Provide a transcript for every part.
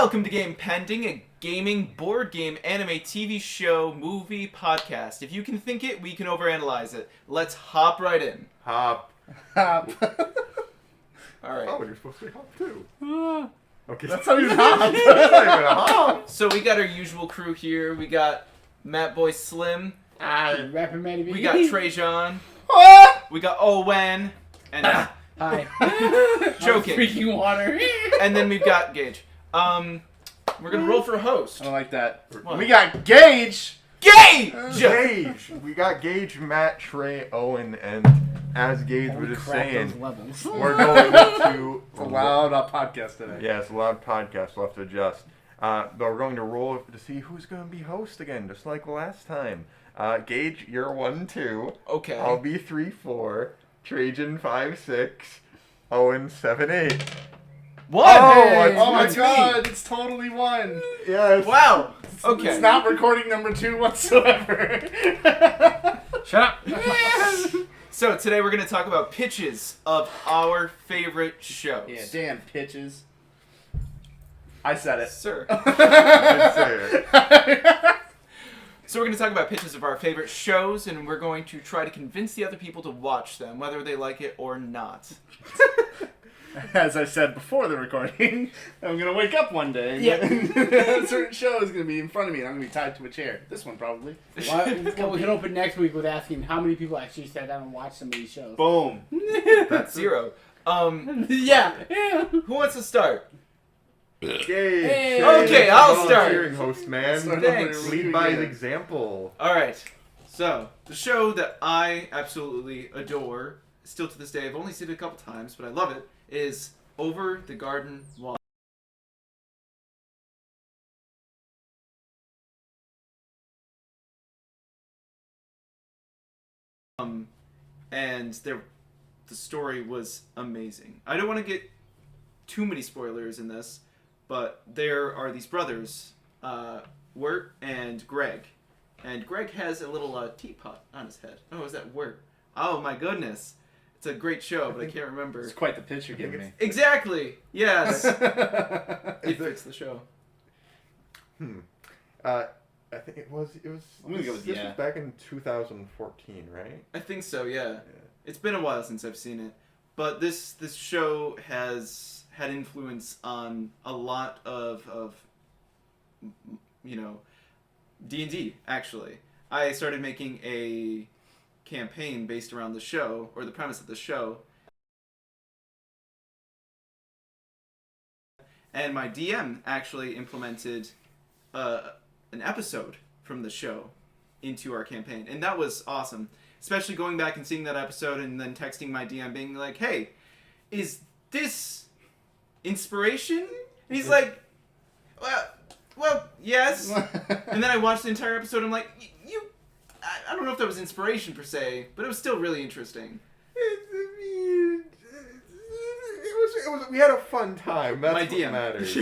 Welcome to Game Pending, a gaming, board game, anime, TV show, movie, podcast. If you can think it, we can overanalyze it. Let's hop right in. Hop. All right. Oh, you're supposed to say hop too. Okay. That's how you hop. That's not even a hop. So we got our usual crew here. We got Matt Boy Slim. Rapper Matty B. We got Trejan. We got Owen. And Hi. joking. Freaking water. And then we've got Gage. We're gonna roll for host. I don't like that. What? We got Gage. Gage! Gage. We got Gage, Matt, Trey, Owen, and as Gage was just saying, Levels. we're going to It's a loud podcast today. Yeah, it's a loud podcast. We'll have to adjust. But we're going to roll to see who's going to be host again, just like last time. Gage, you're 1-2. Okay. I'll be 3-4. Trajan 5-6. Owen 7-8. What? Oh my It's me. god, it's totally one. Yes. Wow. Okay. It's not recording number 2 whatsoever. Shut up. So today we're going to talk about pitches of our favorite shows. Yeah, damn pitches. I said it. Sir. I'd say it. So we're going to talk about pitches of our favorite shows, and we're going to try to convince the other people to watch them, whether they like it or not. As I said before the recording, I'm gonna wake up one day and a certain show is gonna be in front of me and I'm gonna be tied to a chair. This one probably. Well, we can open next week with asking how many people actually sat down and watched some of these shows. Boom. That's 0. Yeah. Who wants to start? Gage. Hey. Okay, I'll start. Volunteering host, man. Thanks. Lead by example. All right. So the show that I absolutely adore, still to this day, I've only seen it a couple times, but I love it, is Over the Garden Wall. And the story was amazing. I don't want to get too many spoilers in this, but there are these brothers, Wirt and Greg. And Greg has a little teapot on his head. Oh, is that Wirt? Oh my goodness. It's a great show, but I can't remember. It's quite the pitch you're giving me. Exactly. Yes. It fits the show. I think it was. I'm gonna go with this yeah. was back in 2014, right? I think so. Yeah. It's been a while since I've seen it, but this show has had influence on a lot of D&D. Actually, I started making a campaign based around the show, or the premise of the show, and my DM actually implemented an episode from the show into our campaign, and that was awesome, especially going back and seeing that episode and then texting my DM being like, hey, is this inspiration? And he's like, well yes. And then I watched the entire episode, I'm like, I don't know if that was inspiration per se, but it was still really interesting. It was. We had a fun time. That's My what DM. matters.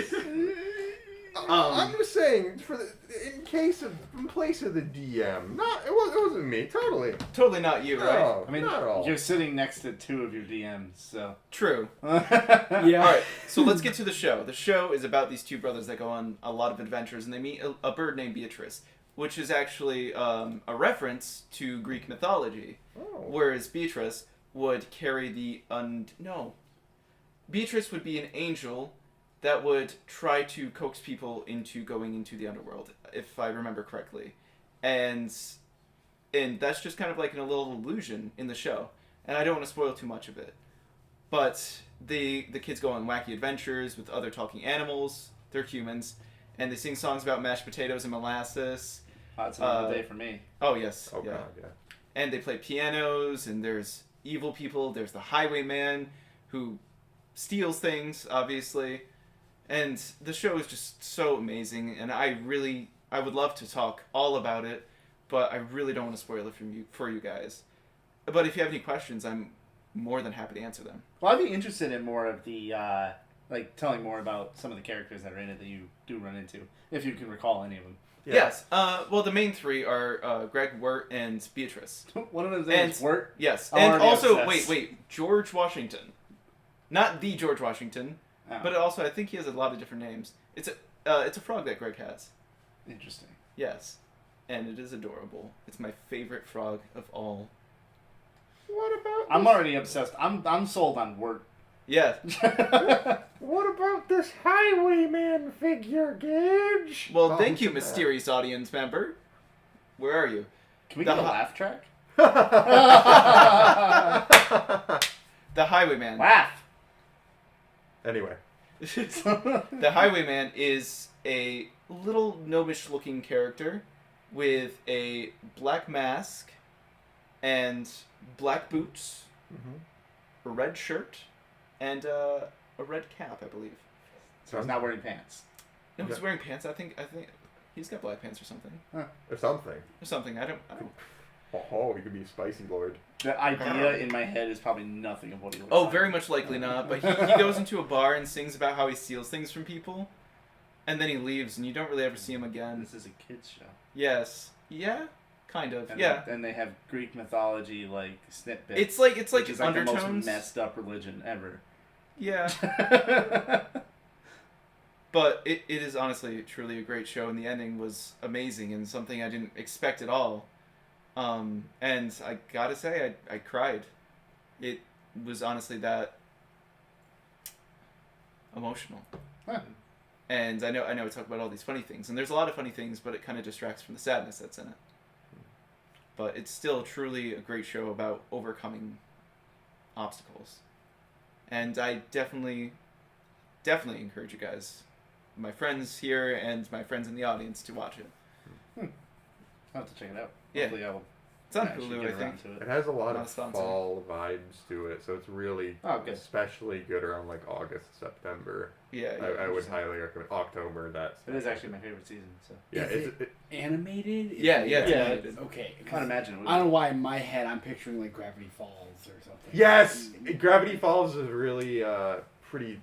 I'm just saying, in place of the DM, it wasn't me. Totally. Totally not you, right? No, I mean, not at all. you're sitting next to 2 of your DMs, so. True. Yeah. Alright, so let's get to the show. The show is about these 2 brothers that go on a lot of adventures, and they meet a bird named Beatrice, which is actually a reference to Greek mythology. Oh. Whereas Beatrice would carry Beatrice would be an angel that would try to coax people into going into the underworld, if I remember correctly. And that's just kind of like a little illusion in the show. And I don't want to spoil too much of it. But the kids go on wacky adventures with other talking animals. They're humans. And they sing songs about mashed potatoes and molasses. That's another day for me. Oh, yes. Oh, yeah. God, yeah. And they play pianos, and there's evil people. There's the highwayman who steals things, obviously. And the show is just so amazing, and I would love to talk all about it, but I really don't want to spoil it for you guys. But if you have any questions, I'm more than happy to answer them. Well, I'd be interested in more of the, telling more about some of the characters that are in it that you do run into, if you can recall any of them. Yeah. Yes. Well, the main 3 are Greg, Wirt, and Beatrice. One of those names, Wirt? Yes. I'm And already also, obsessed. wait, George Washington. Not the George Washington, Oh. but also I think he has a lot of different names. It's It's a frog that Greg has. Interesting. Yes, and it is adorable. It's my favorite frog of all. What about? I'm already obsessed. I'm sold on word. Yeah. What about this Highwayman figure, Gage? Well, Oh, thank you, who's that? mysterious audience member. Where are you? Can we The get a hi- laugh track? The Highwayman. Laugh. Anyway, The Highwayman is a little gnomish-looking character with a black mask and black boots, a red shirt, and a red cap, I believe. So he's not wearing pants. No, he's Yeah. wearing pants. I think he's got black pants or something. or something. Or something. I don't. Oh, he could be a spicy lord. The idea in my head is probably nothing of what he looks Oh, like. very much likely not. But he goes into a bar and sings about how he steals things from people, and then he leaves, and you don't really ever see him again. This is a kids show. Yes. Yeah. Kind of. And Yeah. Then they have Greek mythology like snippets. It's like which is like the undertones. most messed up religion ever. Yeah. But it is honestly truly a great show, and the ending was amazing and something I didn't expect at all. And I gotta say, I cried. It was honestly that emotional. Huh. And I know we talk about all these funny things, and there's a lot of funny things, but it kind of distracts from the sadness that's in it. But it's still truly a great show about overcoming obstacles. And I definitely encourage you guys, my friends here and my friends in the audience, to watch it. I'll have to check it out. Yeah. Hopefully I will It's on actually Hulu, get I think. around to it. It has a lot Not of sponsored. fall vibes to it, so it's really Oh, good. especially good around like August, September. Yeah, I would highly recommend October. It is actually my favorite season, so yeah. Is it animated? Yeah, it's Yeah. animated. Okay. I can't imagine it would I don't know why in my head I'm picturing like Gravity Falls or something. Yes, Gravity Falls is really pretty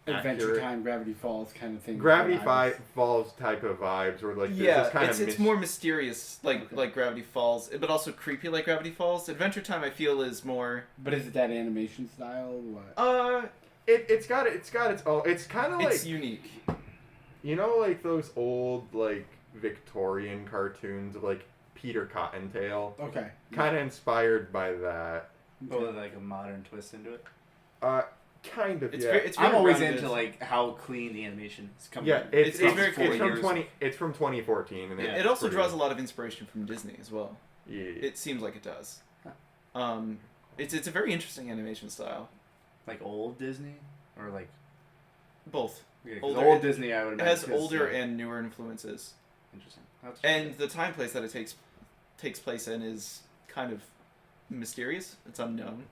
Adventure accurate. Time, Gravity Falls kind of thing. Gravity I was- Falls type of vibes, where like there's Yeah, this kind it's more mysterious, like Gravity Falls, but also creepy like Gravity Falls. Adventure Time, I feel, is more. But is it that animation style? What? It's got its own. It's kind of like It's unique. you know, like those old like Victorian cartoons of like Peter Cottontail, Okay. kind of inspired by that. but with like a modern twist into it. Kind of. It's yeah. very I'm always grounded. into like how clean the animation is coming. Yeah, in. it's very from creative. 20. It's from 2014, and Yeah. it's It also pretty- draws a lot of inspiration from Disney as well. Yeah. It seems like it does. It's a very interesting animation style. like old Disney or like Both. yeah, 'cause Older- old Disney. I would It imagine has 'cause, older yeah, and newer influences, interesting. That's and the time place that it takes place in is kind of mysterious. It's unknown.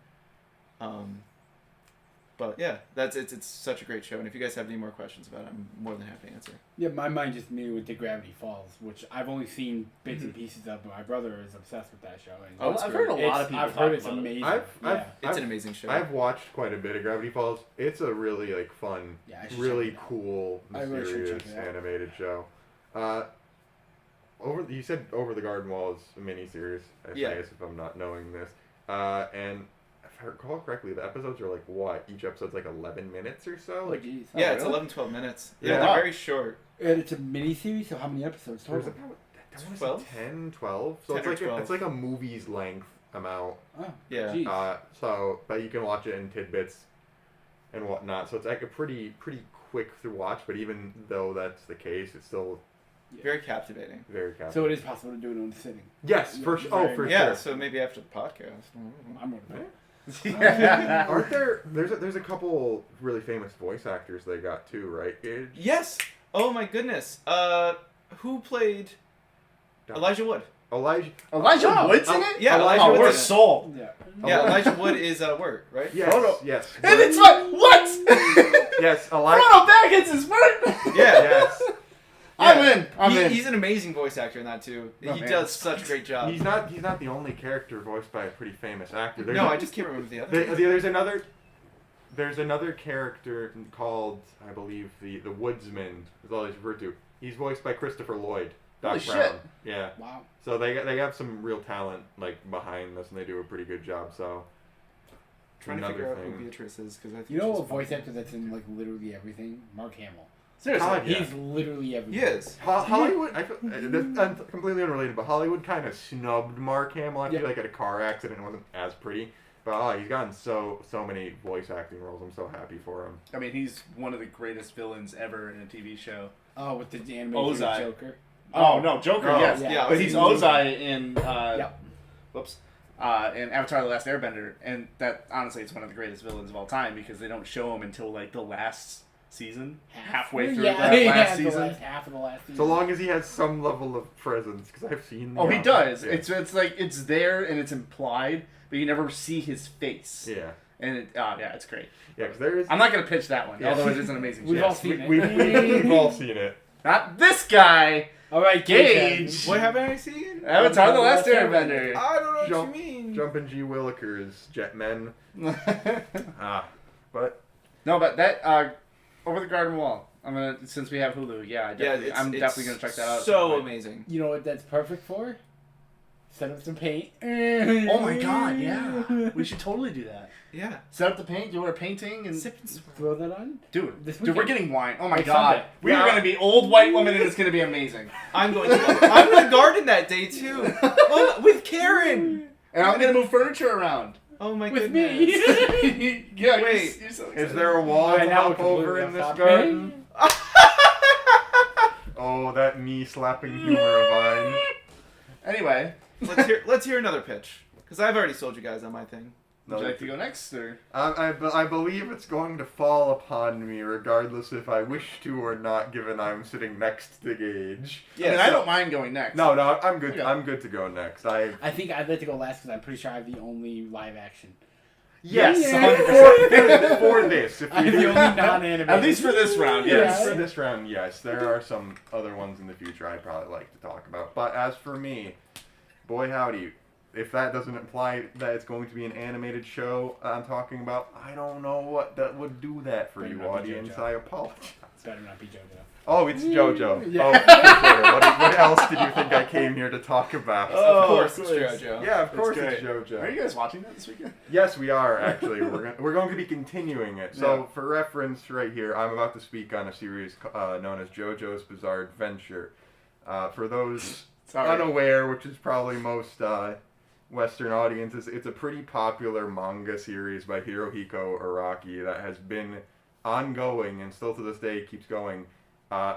But yeah, it's such a great show, and if you guys have any more questions about it, I'm more than happy to answer. Yeah, my mind just immediately went to Gravity Falls, which I've only seen bits and pieces of, but my brother is obsessed with that show. And Oh, it's I've great. heard a lot of people I've talk heard it's about it. amazing. I've It's an amazing show. I've watched quite a bit of Gravity Falls. It's a really like fun, Yeah, I should really check it out. cool, I really should mysterious check it out. animated show. You said Over the Garden Wall is a miniseries. I Yeah. guess if I'm not knowing this, and if I recall correctly, the episodes are like what? Each episode's like 11 minutes or so. Oh, Like geez. Yeah, Oh, it's really? 11-12 minutes. Yeah. Yeah, they're very short. And it's a miniseries, so how many episodes there's total? about I wanna say 12? 10, 12. So 10 it's or like 12. it's like a movie's length amount. Oh, Yeah. geez. But you can watch it in tidbits and whatnot. So it's like a pretty quick to watch. But even though that's the case, it's still Very captivating. very captivating. So it is possible to do it on a sitting. Yes, for sure. Oh, for Yeah, sure. so maybe after the podcast. I'm gonna put Aren't there? There's a couple really famous voice actors they got too, right? Gage? Yes! Oh my goodness. Who played Elijah Wood? Elijah. Elijah Wood's in it? Yeah, Elijah Oh, Wood's we're in it. sold. Yeah. Yeah, Elijah Wood is Wirt, right? Yes. Frodo. Yes. And it's like what? Yes. Elijah. Frodo Baggins is Wirt. Yeah. Yes. I'm in. He's an amazing voice actor in that too. Oh, He man. does such a great job. He's not the only character voiced by a pretty famous actor. No, I just can't remember the other. There's another character called, I believe, the Woodsman is all he's referred to. He's voiced by Christopher Lloyd. Doc Holy Brown. shit. Yeah. Wow. So they have some real talent like behind this, and they do a pretty good job. So Trying to another figure out thing. who Beatrice is because I think You know she's a voice actor that's in like literally everything? Mark Hamill. Seriously. God, yeah. He's literally everywhere. He is. Hollywood, I feel, that's completely unrelated, but Hollywood kind of snubbed Mark Hamill. I feel like at a car accident, it wasn't as pretty. But he's gotten so many voice acting roles. I'm so happy for him. I mean, he's one of the greatest villains ever in a TV show. Oh, with the animated Ozai. Joker. Oh, no, Joker, Oh, yes. yeah, But he's Ozai in, Yep. in Avatar The Last Airbender. And that, honestly, it's one of the greatest villains of all time because they don't show him until, like, the last season. Halfway through that last season. Half of the last season. So long as he has some level of presence, because I've seen. Oh, he does. Yeah. It's like, it's there and it's implied, but you never see his face. Yeah. And it's great. Yeah, because there is. I'm not going to pitch that one, Yeah. although it is an amazing We've show. all seen it. We've all seen it. Not this guy! All right, Gage. What haven't I seen? Avatar The Last Airbender. I don't know what Jump- you mean. Jumpin' G. Willikers, Jetmen. But No, but that Over the Garden Wall. I'm gonna, since we have Hulu, I'm definitely gonna check that out. So amazing. You know what that's perfect for? Set up some paint. Oh my god, yeah. We should totally do that. Yeah. Set up the paint, do our painting, and Sip and swirl. Throw that on. dude, This we're weekend. getting wine. Oh my Next god, Sunday. we are gonna be old white women, and it's gonna be amazing. I'm going to garden that day too. Oh, with Karen. And I'm gonna move furniture around. Oh my With goodness. me. Yeah, Wait, you're so is excited. there a wall Alright, to now hop we're over completely in this off garden? Oh, that knee slapping humor of mine. Anyway, let's hear another pitch. Because I've already sold you guys on my thing. would you like to go next, or? I believe it's going to fall upon me, regardless if I wish to or not, given I'm sitting next to Gage. I mean, I don't mind going next. No, I'm good. Okay. I'm good to go next. I think I'd like to go last because I'm pretty sure I have the only live action. Yes, Yeah. for this. If I'm we the do, only non-animated. At least for this round, yes. for this round, yes. There are some other ones in the future I'd probably like to talk about. But as for me, boy howdy, if that doesn't imply that it's going to be an animated show I'm talking about, I don't know what that would do that for Better you, not be audience. JoJo. I apologize. Better not be JoJo. Oh, it's JoJo. Yeah. Oh, for sure. What else did you think I came here to talk about? Of course, it's JoJo. Yeah, of course That's it's JoJo. Are you guys watching that this weekend? Yes, we are actually. We're going to be continuing it. So, Yeah. for reference, right here, I'm about to speak on a series known as JoJo's Bizarre Adventure. For those Sorry. unaware, which is probably most Western audiences, it's a pretty popular manga series by Hirohiko Araki that has been ongoing and still to this day keeps going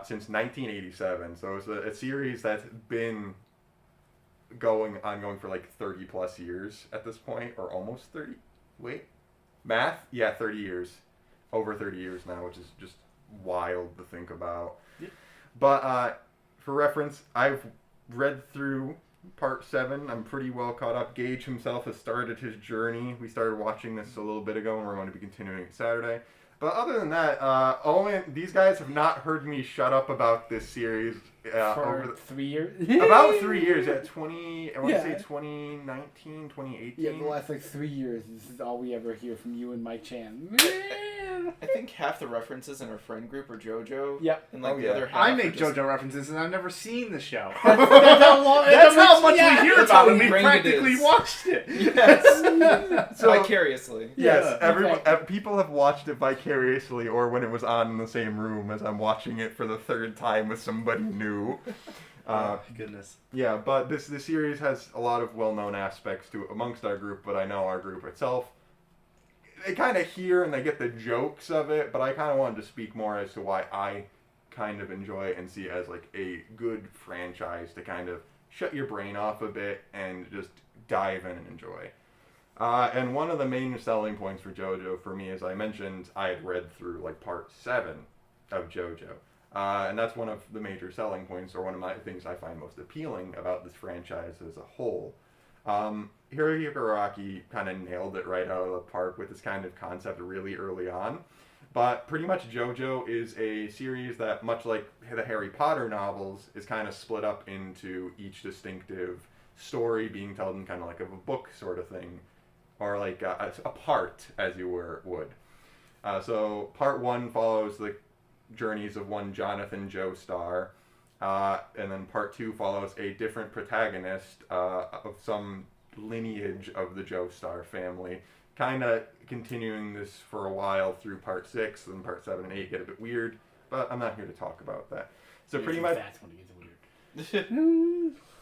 since 1987. So it's a series that's been ongoing for like 30 plus years at this point, or almost 30. Wait, math? Yeah, 30 years. Over 30 years now, which is just wild to think about. Yep. But for reference, I've read through part 7. I'm pretty well caught up. Gage himself has started his journey. We started watching this a little bit ago, and we're going to be continuing it Saturday. But other than that, Owen, these guys have not heard me shut up about this series For 3 years? about 3 years. At I want to say Yeah. 2019, 2018. Yeah, the last like 3 years. This is all we ever hear from you and Mike Chan. I think half the references in our friend group are JoJo. Yep. And like Oh, the yeah. other half I are make just- JoJo references, and I've never seen the show. That's how much yeah. we hear That's about how it. We ingrained it practically is. watched it. Yes. So- Vicariously. Yes, Yeah. everyone. Okay. People have watched it vicariously, or when it was on in the same room as I'm watching it for the third time with somebody new. Goodness. Yeah, but this series has a lot of well-known aspects to it amongst our group, but I know our group itself, they kind of hear and they get the jokes of it, but I kind of wanted to speak more as to why I kind of enjoy it and see it as like a good franchise to kind of shut your brain off a bit and just dive in and enjoy. And one of the main selling points for JoJo for me, as I mentioned, I had read through like part 7 of JoJo. And that's one of the major selling points, or one of my things I find most appealing about this franchise as a whole. Hirohiko Araki kind of nailed it right out of the park with this kind of concept really early on. But pretty much JoJo is a series that, much like the Harry Potter novels, is kind of split up into each distinctive story being told in kind of like a book sort of thing, or like a part, as you would. So part 1 follows the journeys of one Jonathan Joestar, and then part 2 follows a different protagonist of some lineage of the Joestar family, kind of continuing this for a while through part 6, and part 7 and 8 get a bit weird. but I'm not here to talk about that. So pretty Usually much, that's when it gets weird.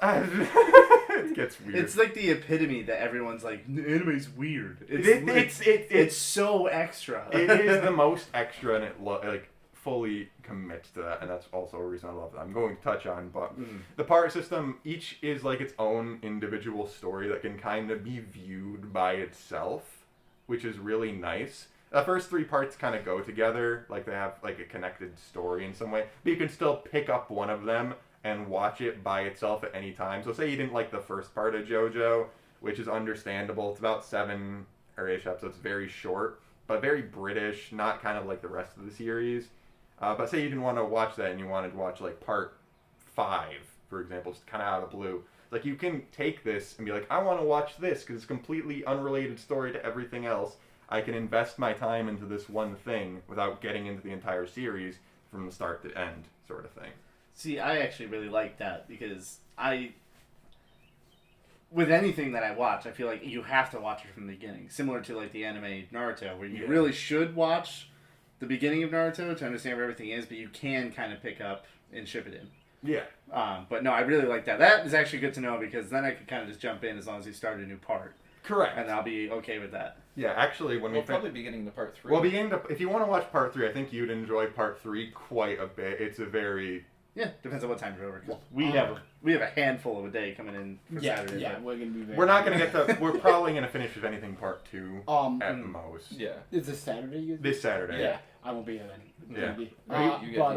it gets weird. It's like the epitome that everyone's like, anime's weird. It's so extra. it is the most extra, and it like fully commits to that, and that's also a reason I love it. I'm going to touch on, but the part system, each is like its own individual story that can kind of be viewed by itself, which is really nice. The first 3 parts kind of go together, like they have like a connected story in some way, but you can still pick up one of them and watch it by itself at any time. So say you didn't like the first part of JoJo, which is understandable. It's about 7 or 8 episodes, very short, but very British, not kind of like the rest of the series. But say you didn't want to watch that and you wanted to watch like part 5, for example, just kind of out of the blue. Like you can take this and be like, I want to watch this because it's a completely unrelated story to everything else. I can invest my time into this one thing without getting into the entire series from the start to end, sort of thing. See, I actually really like that because with anything that I watch, I feel like you have to watch it from the beginning. Similar to like the anime Naruto, where you really should watch the beginning of Naruto to understand where everything is, but you can kind of pick up and ship it in. Yeah. But no, I really like that. That is actually good to know because then I can kind of just jump in as long as you start a new part. Correct. And I'll be okay with that. Yeah, actually, when We'll probably be getting to part 3. Well, if you want to watch part 3, I think you'd enjoy part 3 quite a bit. It's a very... Yeah, depends on what time you're over. 'Cause we have a handful of a day coming in for Saturday. Yeah, we're gonna be very. We're not going to get to... We're probably going to finish, if anything, part 2 at most. Yeah. Is this Saturday? This Saturday. Yeah, I won't be here then. Yeah. Maybe. You get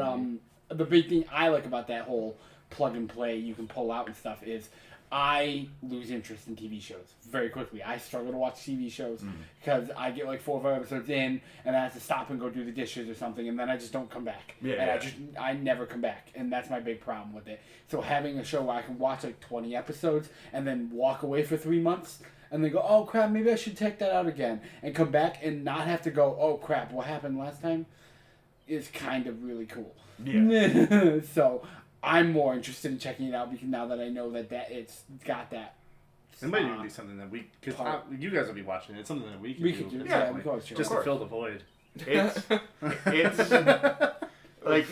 But the big thing I like about that whole plug and play you can pull out and stuff is I lose interest in TV shows very quickly. I struggle to watch TV shows because I get like 4 or 5 episodes in and I have to stop and go do the dishes or something, and then I just don't come back. Yeah, and I never come back, and that's my big problem with it. So having a show where I can watch like 20 episodes and then walk away for 3 months and then go, oh crap, maybe I should check that out again, and come back and not have to go, oh crap, what happened last time, is kind of really cool. Yeah. So I'm more interested in checking it out because now that I know that it's got that. It might even be something that we, because you guys will be watching it. It's something that we can do. Yeah, at some of point, course. just to fill the void. It's like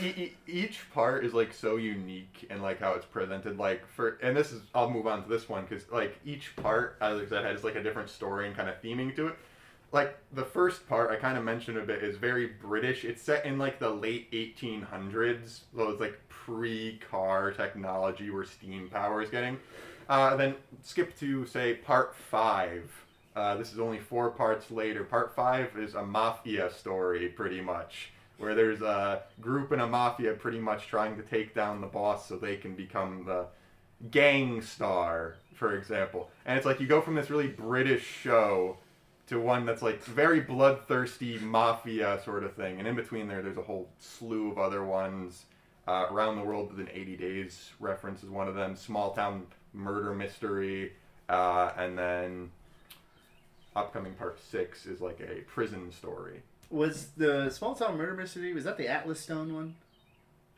each part is like so unique and like how it's presented. Like I'll move on to this one because like each part, as I said, has like a different story and kind of theming to it. Like the first part I kind of mentioned a bit is very British. It's set in like the late 1800s, so it's like pre-car technology where steam power is getting. Then skip to say part 5. This is only 4 parts later. Part 5 is a mafia story, pretty much, where there's a group in a mafia pretty much trying to take down the boss so they can become the gang star, for example. And it's like you go from this really British show to one that's like very bloodthirsty mafia sort of thing. And in between there's a whole slew of other ones. Around the World Within 80 Days reference is one of them. Small Town Murder Mystery. And then upcoming part 6 is like a prison story. Was the Small Town Murder Mystery, was that the Atlas Stone one?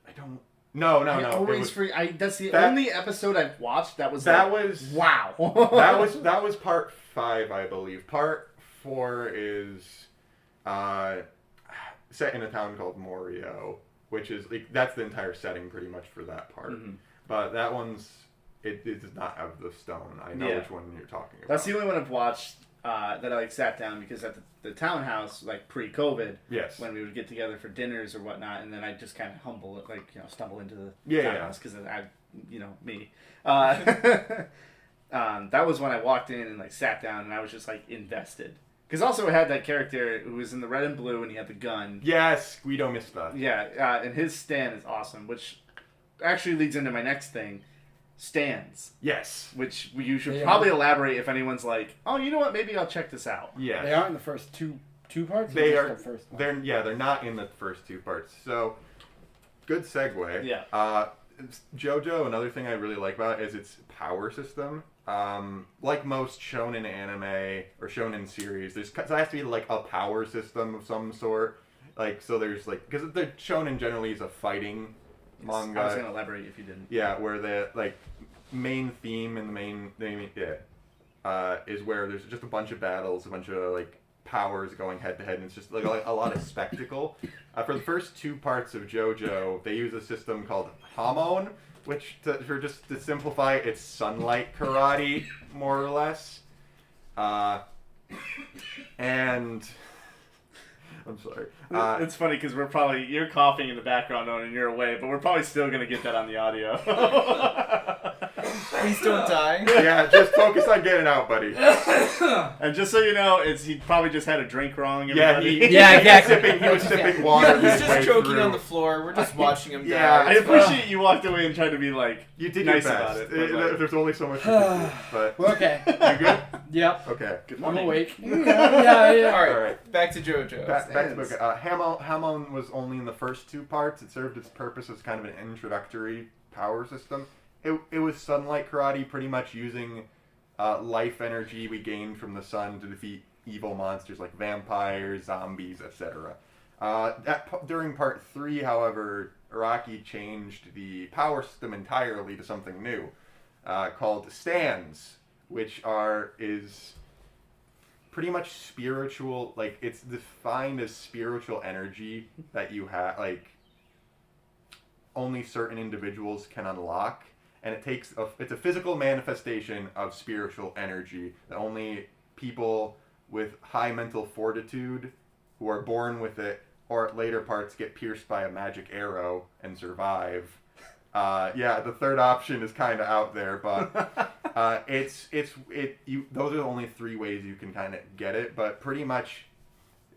I don't... No. That's the only episode I've watched that was wow. that was part 5, I believe. Part 4 is set in a town called Morio, which is like, that's the entire setting pretty much for that part. Mm-hmm. But that one's it does not have the stone. I know which one you're talking about. That's the only one I've watched that I like sat down because at the townhouse, like pre-COVID, when we would get together for dinners or whatnot, and then I just kind of stumble into the townhouse because I me. That was when I walked in and like sat down and I was just like invested. Because also it had that character who was in the red and blue and he had the gun. Yes, Guido missed that. Yeah, and his stand is awesome, which actually leads into my next thing. Stands. Yes. Which you should probably elaborate if anyone's like, oh, you know what, maybe I'll check this out. Yeah. They aren't in the first two parts? They are. The first one? They're not in the first 2 parts. So, good segue. Yeah. JoJo, another thing I really like about it is its power system. Like most shonen anime or shonen series, there has to be like a power system of some sort. Like, so there's like, because the shonen generally is a fighting manga. I was going to elaborate if you didn't. Yeah, where the like main theme and the main is where there's just a bunch of battles, a bunch of like powers going head to head, and it's just like a lot of spectacle. For the first 2 parts of JoJo, they use a system called Hamon, which, to simplify, it's sunlight karate, more or less. And I'm sorry. It's funny because you're coughing in the background and you're away, but we're probably still going to get that on the audio. Please don't die. Yeah, just focus on getting out, buddy. And just so you know, he probably just had a drink wrong. Yeah, exactly. He was sipping water. He's just choking on the floor. We're just watching him die. I appreciate you walked away and tried to be like, you did nice your best. about it. There's only so much you can do. But Okay. You good? Yep. Okay. Good I'm morning. awake. Yeah. All right. All right. Back to JoJo. Back to the book. Hamon was only in the first 2 parts. It served its purpose as kind of an introductory power system. It was sunlight karate, pretty much using life energy we gained from the sun to defeat evil monsters like vampires, zombies, etc. During part 3, however, Araki changed the power system entirely to something new, called stands, which is pretty much spiritual. Like, it's defined as spiritual energy that you have, like, only certain individuals can unlock. And it's a physical manifestation of spiritual energy that only people with high mental fortitude who are born with it, or at later parts get pierced by a magic arrow and survive. The third option is kind of out there, but those are the only 3 ways you can kind of get it. But pretty much,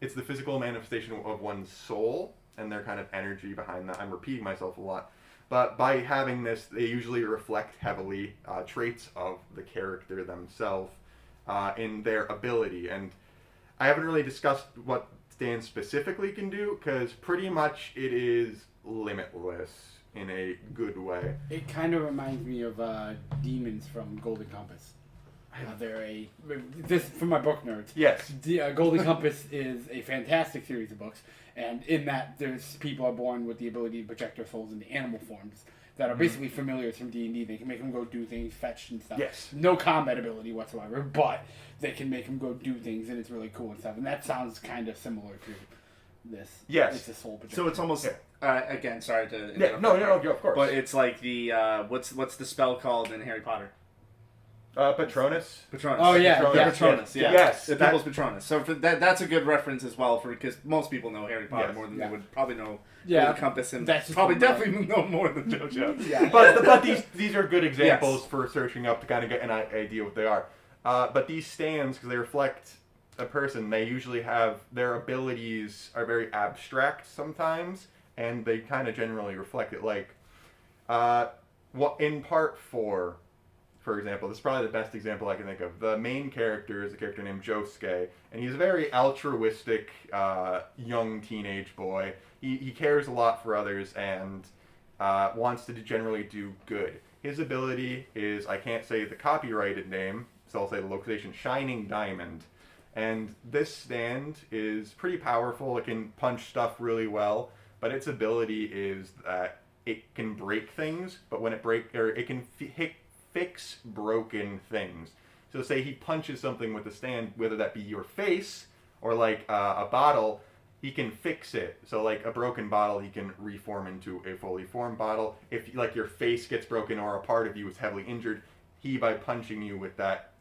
it's the physical manifestation of one's soul and their kind of energy behind that. I'm repeating myself a lot. But by having this, they usually reflect heavily traits of the character themselves in their ability. And I haven't really discussed what stands specifically can do, because pretty much it is limitless in a good way. It kind of reminds me of demons from Golden Compass. This for my book nerds. Yes. The Golden Compass is a fantastic series of books, and in that, there's people are born with the ability to project their souls into animal forms that are basically familiars from D&D. They can make them go do things, fetch and stuff. Yes. No combat ability whatsoever, but they can make them go do things, and it's really cool and stuff. And that sounds kind of similar to this. Yes. It's a soul projection. So it's almost again. Sorry to interrupt. Yeah. No, of course. But it's like the what's the spell called in Harry Potter? Patronus. Oh yeah, Patronus. Yeah. Yes. The People's Patronus. So for that's a good reference as well, because most people know Harry Potter more than they would probably know Golden Compass, and probably definitely know more than JoJo. Yeah. But these are good examples for searching up to kind of get an idea what they are. But these stands, because they reflect a person, they usually have their abilities are very abstract sometimes, and they kind of generally reflect it. Like, in part 4. For example, this is probably the best example I can think of. The main character is a character named Josuke, and he's a very altruistic young teenage boy. He cares a lot for others and wants to generally do good. His ability is, I can't say the copyrighted name, so I'll say the location, Shining Diamond. And this stand is pretty powerful. It can punch stuff really well, but its ability is that it can break things, but when it can fix broken things. So say he punches something with the stand, whether that be your face or like a bottle, he can fix it. So like a broken bottle, he can reform into a fully formed bottle. If like your face gets broken or a part of you is heavily injured, he, by punching you with that,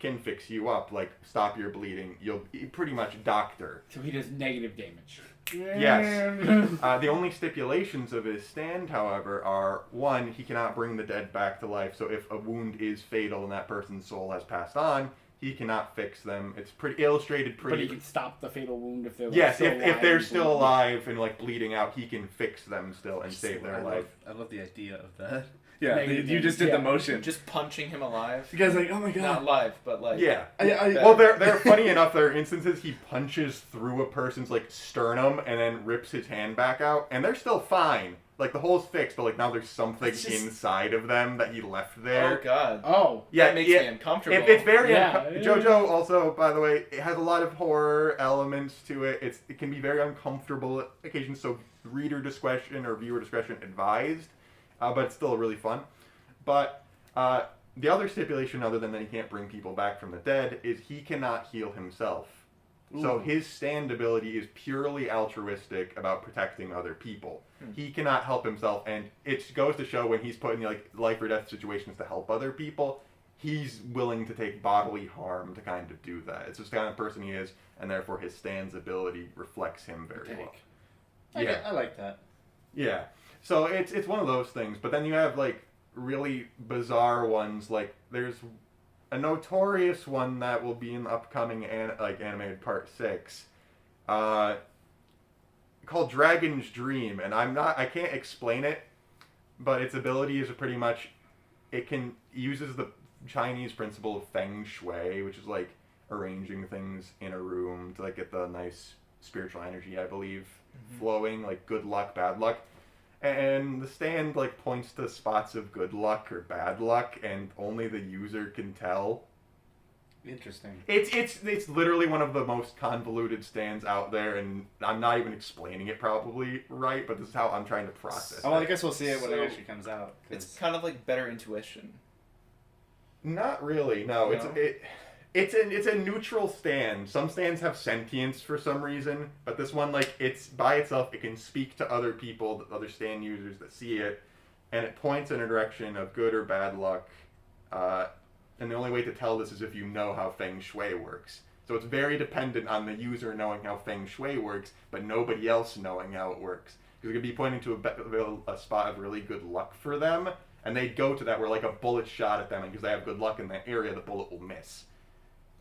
can fix you up, like stop your bleeding. You'll pretty much doctor. So he does negative damage. Yes. The only stipulations of his stand, however, are 1, he cannot bring the dead back to life. So if a wound is fatal and that person's soul has passed on, he cannot fix them. It's pretty illustrated. But he can stop the fatal wound if they're if they're still alive and like bleeding out, he can fix them still and save their life. I love the idea of that. Yeah, you just did the motion. Just punching him alive. You guys are like, oh my god. Not live, but like... Yeah. Well, they're funny enough, there are instances he punches through a person's like sternum and then rips his hand back out, and they're still fine. Like the hole's fixed, but like now there's something inside of them that he left there. Oh god. Oh. Yeah, that makes me uncomfortable. It's very JoJo also, by the way, it has a lot of horror elements to it. It can be very uncomfortable at occasions, so reader discretion or viewer discretion advised. But it's still really fun. But the other stipulation, other than that he can't bring people back from the dead, is he cannot heal himself. So his stand ability is purely altruistic about protecting other people. He cannot help himself, and it goes to show when he's put in like life or death situations to help other people, he's willing to take bodily harm to kind of do that. It's just the kind of person he is, and therefore his stand's ability reflects him very well. I like that. Yeah. So it's one of those things, but then you have like really bizarre ones. Like there's a notorious one that will be in the upcoming animated Part 6, called Dragon's Dream, and I can't explain it, but its abilities are pretty much, uses the Chinese principle of feng shui, which is like arranging things in a room to like get the nice spiritual energy, I believe, flowing, like good luck, bad luck. And the stand like points to spots of good luck or bad luck, and only the user can tell. Interesting. It's literally one of the most convoluted stands out there, and I'm not even explaining it probably right, but this is how I'm trying to process it. I guess we'll see it when it actually comes out. It's kind of like better intuition. Not really. No. It's a neutral stand. Some stands have sentience for some reason, but this one, like, it's by itself. It can speak to other people, other stand users that see it, and it points in a direction of good or bad luck. And the only way to tell this is if you know how feng shui works. So it's very dependent on the user knowing how feng shui works, but nobody else knowing how it works. Because it could be pointing to a spot of really good luck for them, and they'd go to that where like a bullet shot at them, and because they have good luck in that area, the bullet will miss.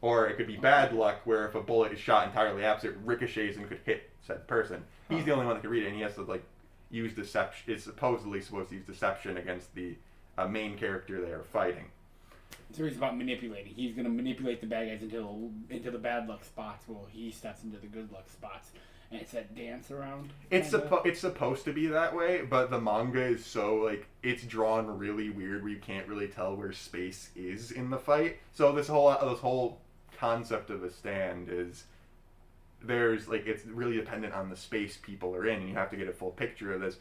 Or it could be bad luck, where if a bullet is shot entirely opposite, it ricochets and could hit said person. He's the only one that can read it, and he has to like use deception. It's supposedly supposed to use deception against the main character they are fighting. So he's about manipulating. He's going to manipulate the bad guys into the bad luck spots while he steps into the good luck spots. And it's that dance around. It's supposed to be that way, but the manga is so like it's drawn really weird where you can't really tell where space is in the fight. So this whole concept of a stand is there's like it's really dependent on the space people are in, and you have to get a full picture of this.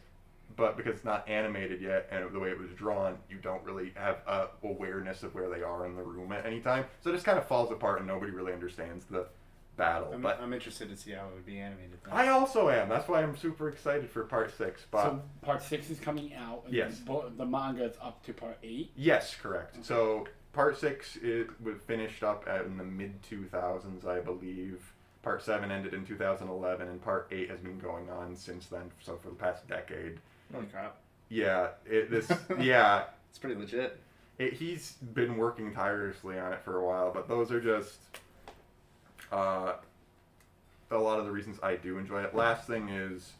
But because it's not animated yet, and the way it was drawn, you don't really have awareness of where they are in the room at any time. So it just kind of falls apart, and nobody really understands the battle. I'm interested to see how it would be animated. I also am. That's why I'm super excited for Part 6. But so Part 6 is coming out. And yes. The manga is up to Part 8? Yes, correct. Okay. So Part 6 was finished up in the mid-2000s, I believe. Part 7 ended in 2011, and Part 8 has been going on since then, so for the past decade. Holy crap. Yeah. Yeah. It's pretty legit. He's been working tirelessly on it for a while, but those are just a lot of the reasons I do enjoy it. Last thing is,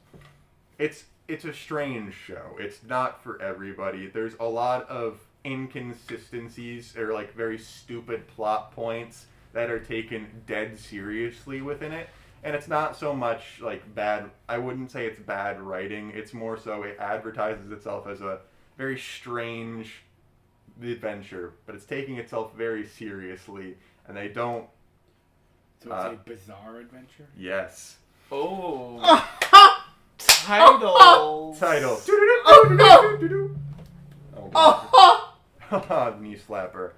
it's a strange show. It's not for everybody. There's a lot of inconsistencies or like very stupid plot points that are taken dead seriously within it. And it's not so much like bad, I wouldn't say it's bad writing. It's more so it advertises itself as a very strange adventure, but it's taking itself very seriously, and they don't... So it's a bizarre adventure? Yes. Oh. Title. Knee slapper.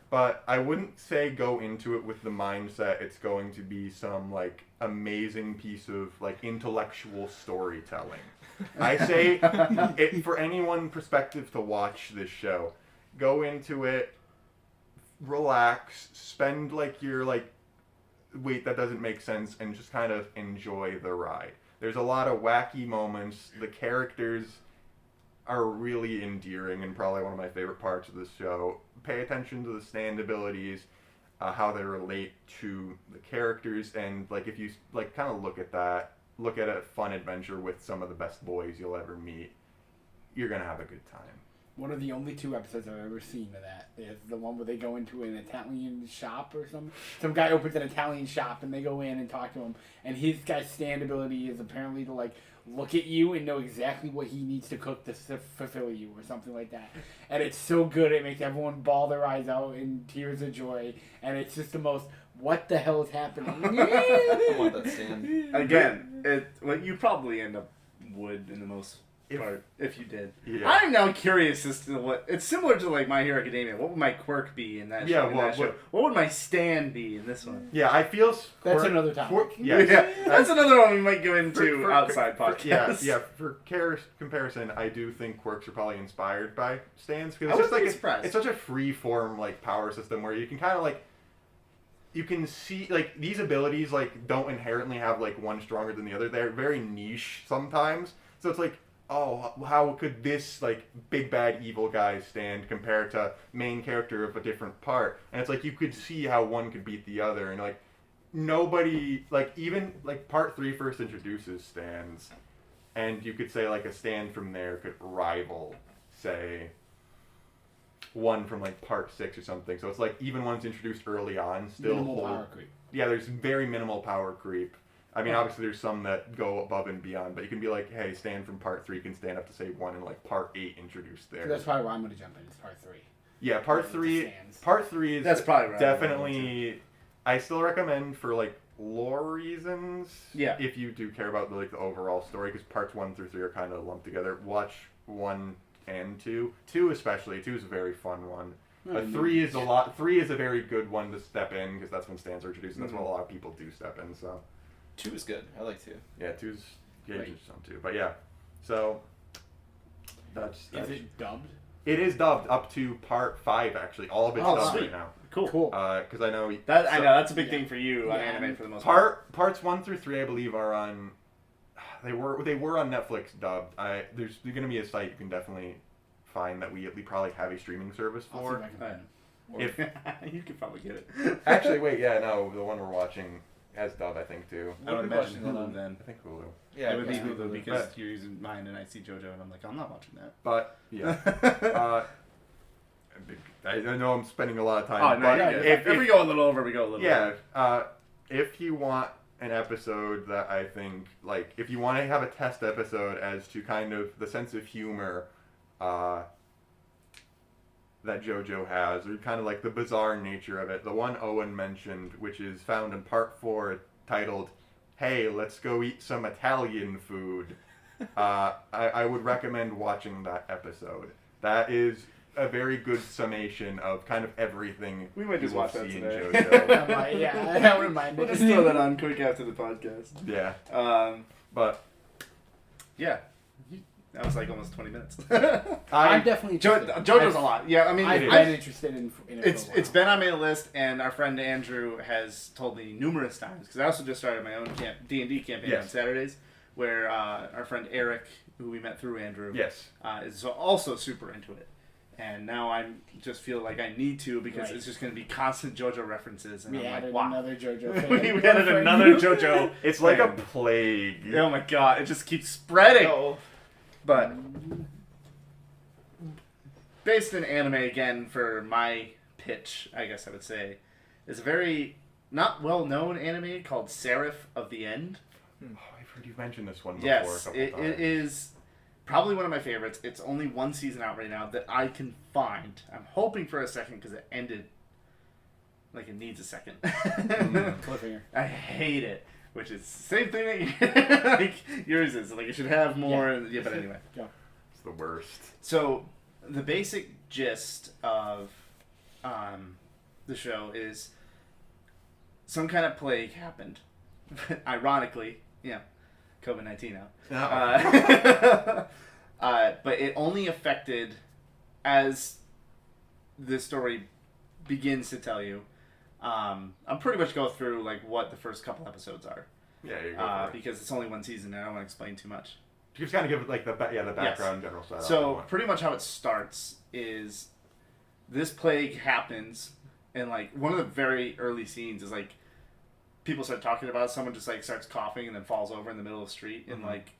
But I wouldn't say go into it with the mindset it's going to be some, like, amazing piece of, like, intellectual storytelling. I say, for anyone perspective to watch this show, go into it, relax, spend, like, your, like, wait, that doesn't make sense, and just kind of enjoy the ride. There's a lot of wacky moments. The characters are really endearing and probably one of my favorite parts of the show. Pay attention to the stand abilities, how they relate to the characters, and like if you like kind of look at a fun adventure with some of the best boys you'll ever meet, you're gonna have a good time. One of the only 2 episodes I've ever seen of that is the one where they go into an Italian shop or something. Some guy opens an Italian shop and they go in and talk to him, and his guy's stand ability is apparently to like look at you and know exactly what he needs to cook to fulfill you or something like that. And it's so good, it makes everyone bawl their eyes out in tears of joy, and it's just the most, what the hell is happening? I want that stand. Again, you probably end up would in the most part if you did. Yeah. I'm now curious as to what it's similar to like My Hero Academia. What would my quirk be in that? Yeah, show? What would my stand be in this one? Yeah, I feel that's another topic. That's another one we might go into for outside podcast. Yeah. For comparison, I do think quirks are probably inspired by stands because I it's just wouldn't like be surprised. it's such a free form like power system where you can kind of like. You can see, like, these abilities, like, don't inherently have, like, one stronger than the other. They're very niche sometimes. So it's like, oh, how could this, like, big bad evil guy stand compared to main character of a different part? And it's like, you could see how one could beat the other. And, like, nobody, like, even, like, part 3 first introduces stands. And you could say, like, a stand from there could rival, say... one from like part 6 or something. So it's like even ones introduced early on still minimal power creep. Yeah, there's very minimal power creep. I mean, obviously there's some that go above and beyond, but you can be like, hey, stand from part 3 can stand up to say 1 and like part 8 introduced there. So that's probably why I'm going to jump in. It's part 3. Yeah, part 3. Part 3 is that's probably right. Definitely. I still recommend for like lore reasons. Yeah. If you do care about the overall story, because parts 1 through 3 are kind of lumped together. Watch 1 and 2. 2 especially. 2 is a very fun one. But 3 is a lot. 3 is a very good one to step in because that's when stands are introduced, and that's when a lot of people do step in. So 2 is good. I like 2. yeah, 2's Gage is some too. But yeah, so that's Is it dubbed? It is dubbed up to part 5 actually. All of it's dubbed sweet. right now. Cool. Because I know I know that's a big thing for you on anime for the most part. Parts 1 through 3 I believe are on. They were on Netflix dubbed. There's going to be a site you can definitely find that we probably have a streaming service for. If you could probably get it. Actually, wait, yeah, no, the one we're watching has dub, I think too. I would imagine Hulu then. I think Hulu. Yeah, it would be Hulu because you're using mine and I see JoJo and I'm like, I'm not watching that. But yeah, I know I'm spending a lot of time. Oh no, if we go a little over, we go a little. Yeah, if you want an episode that I think, like, if you want to have a test episode as to kind of the sense of humor that JoJo has, or kind of like the bizarre nature of it, the one Owen mentioned, which is found in part 4, titled, "Hey, let's go eat some Italian food," I would recommend watching that episode. That is a very good summation of kind of everything we might just watch that in today. JoJo. Yeah, I wouldn't mind. We'll just throw that on quick after the podcast. Yeah. But yeah, that was like almost 20 minutes. I'm definitely JoJo's a lot. Yeah, I mean, I've been interested in it. It's been on my list, and our friend Andrew has told me numerous times because I also just started my own D&D campaign on Saturdays, where our friend Eric, who we met through Andrew, is also super into it. And now I just feel like I need to because it's just going to be constant JoJo references. And we I'm added like, wow. another JoJo. We added another JoJo. It's like a plague. Oh my god, it just keeps spreading. No. But based in anime again, for my pitch, I guess I would say, is a very not well known anime called Seraph of the End. Oh, I've heard you mention this one before. Yes, it is. Probably one of my favorites. It's only one season out right now that I can find. I'm hoping for a second because it ended like it needs a second. Cliffhanger. I hate it, which is the same thing that like yours is. Like it should have more. Yeah, but anyway. Yeah. It's the worst. So the basic gist of the show is some kind of plague happened. Ironically, COVID-19 now. But it only affected, as this story begins to tell you, I'll pretty much go through like what the first couple episodes are. Yeah, you go for it. Because it's only one season and I don't want to explain too much. You just kind of give it like the background general style. So pretty much how it starts is this plague happens, and like one of the very early scenes is like people start talking about it. Someone just like starts coughing and then falls over in the middle of the street in like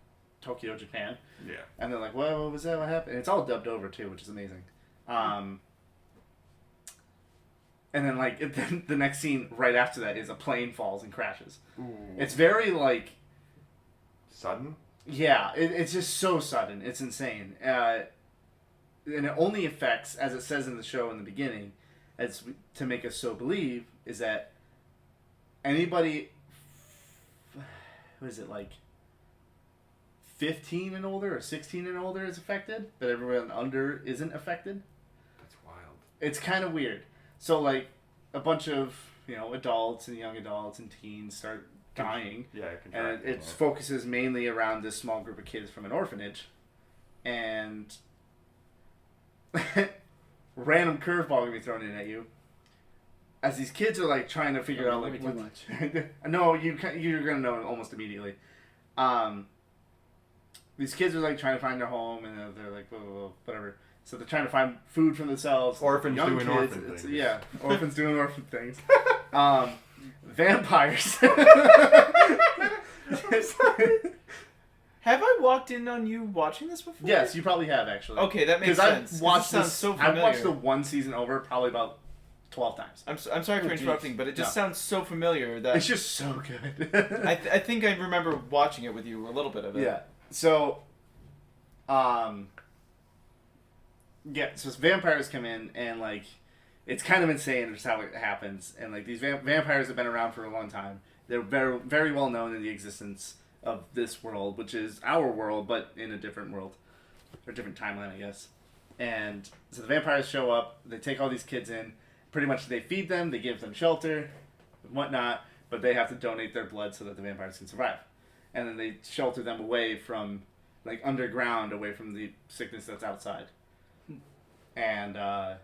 Tokyo, Japan. Yeah. And they're like, "Well, what was that? What happened?" And it's all dubbed over too, which is amazing. And then like the next scene right after that is a plane falls and crashes. Ooh. It's very like sudden. Yeah, it's just so sudden. It's insane. And it only affects, as it says in the show in the beginning, as to make us so believe, is that anybody, what is it, like 15 and older or 16 and older is affected, but everyone under isn't affected. That's wild. It's kind of weird. So, like, a bunch of, adults and young adults and teens start dying. Yeah, and it focuses mainly around this small group of kids from an orphanage. And random curveball gonna be thrown in at you. As these kids are, like, trying to figure out, like, too much. No, you're gonna know almost immediately. These kids are, like, trying to find their home, and they're like, blah, blah, blah, whatever. So they're trying to find food for themselves. Orphans doing kids, orphan things. Yeah, orphans doing orphan things. Vampires. Have I walked in on you watching this before? Yes, you probably have, actually. Okay, that makes sense. I've watched this sounds so familiar. I've watched the one season over probably about 12 times. I'm sorry for interrupting, but it just sounds so familiar that... It's just so good. I think I remember watching it with you, a little bit of it. Yeah. So, so vampires come in, and, like, it's kind of insane just how it happens. And, like, these vampires have been around for a long time. They're very, very well known in the existence of this world, which is our world, but in a different world. Or different timeline, I guess. And so the vampires show up, they take all these kids in, pretty much they feed them, they give them shelter, and whatnot, but they have to donate their blood so that the vampires can survive. And then they shelter them away from, like, underground, away from the sickness that's outside. And, I'm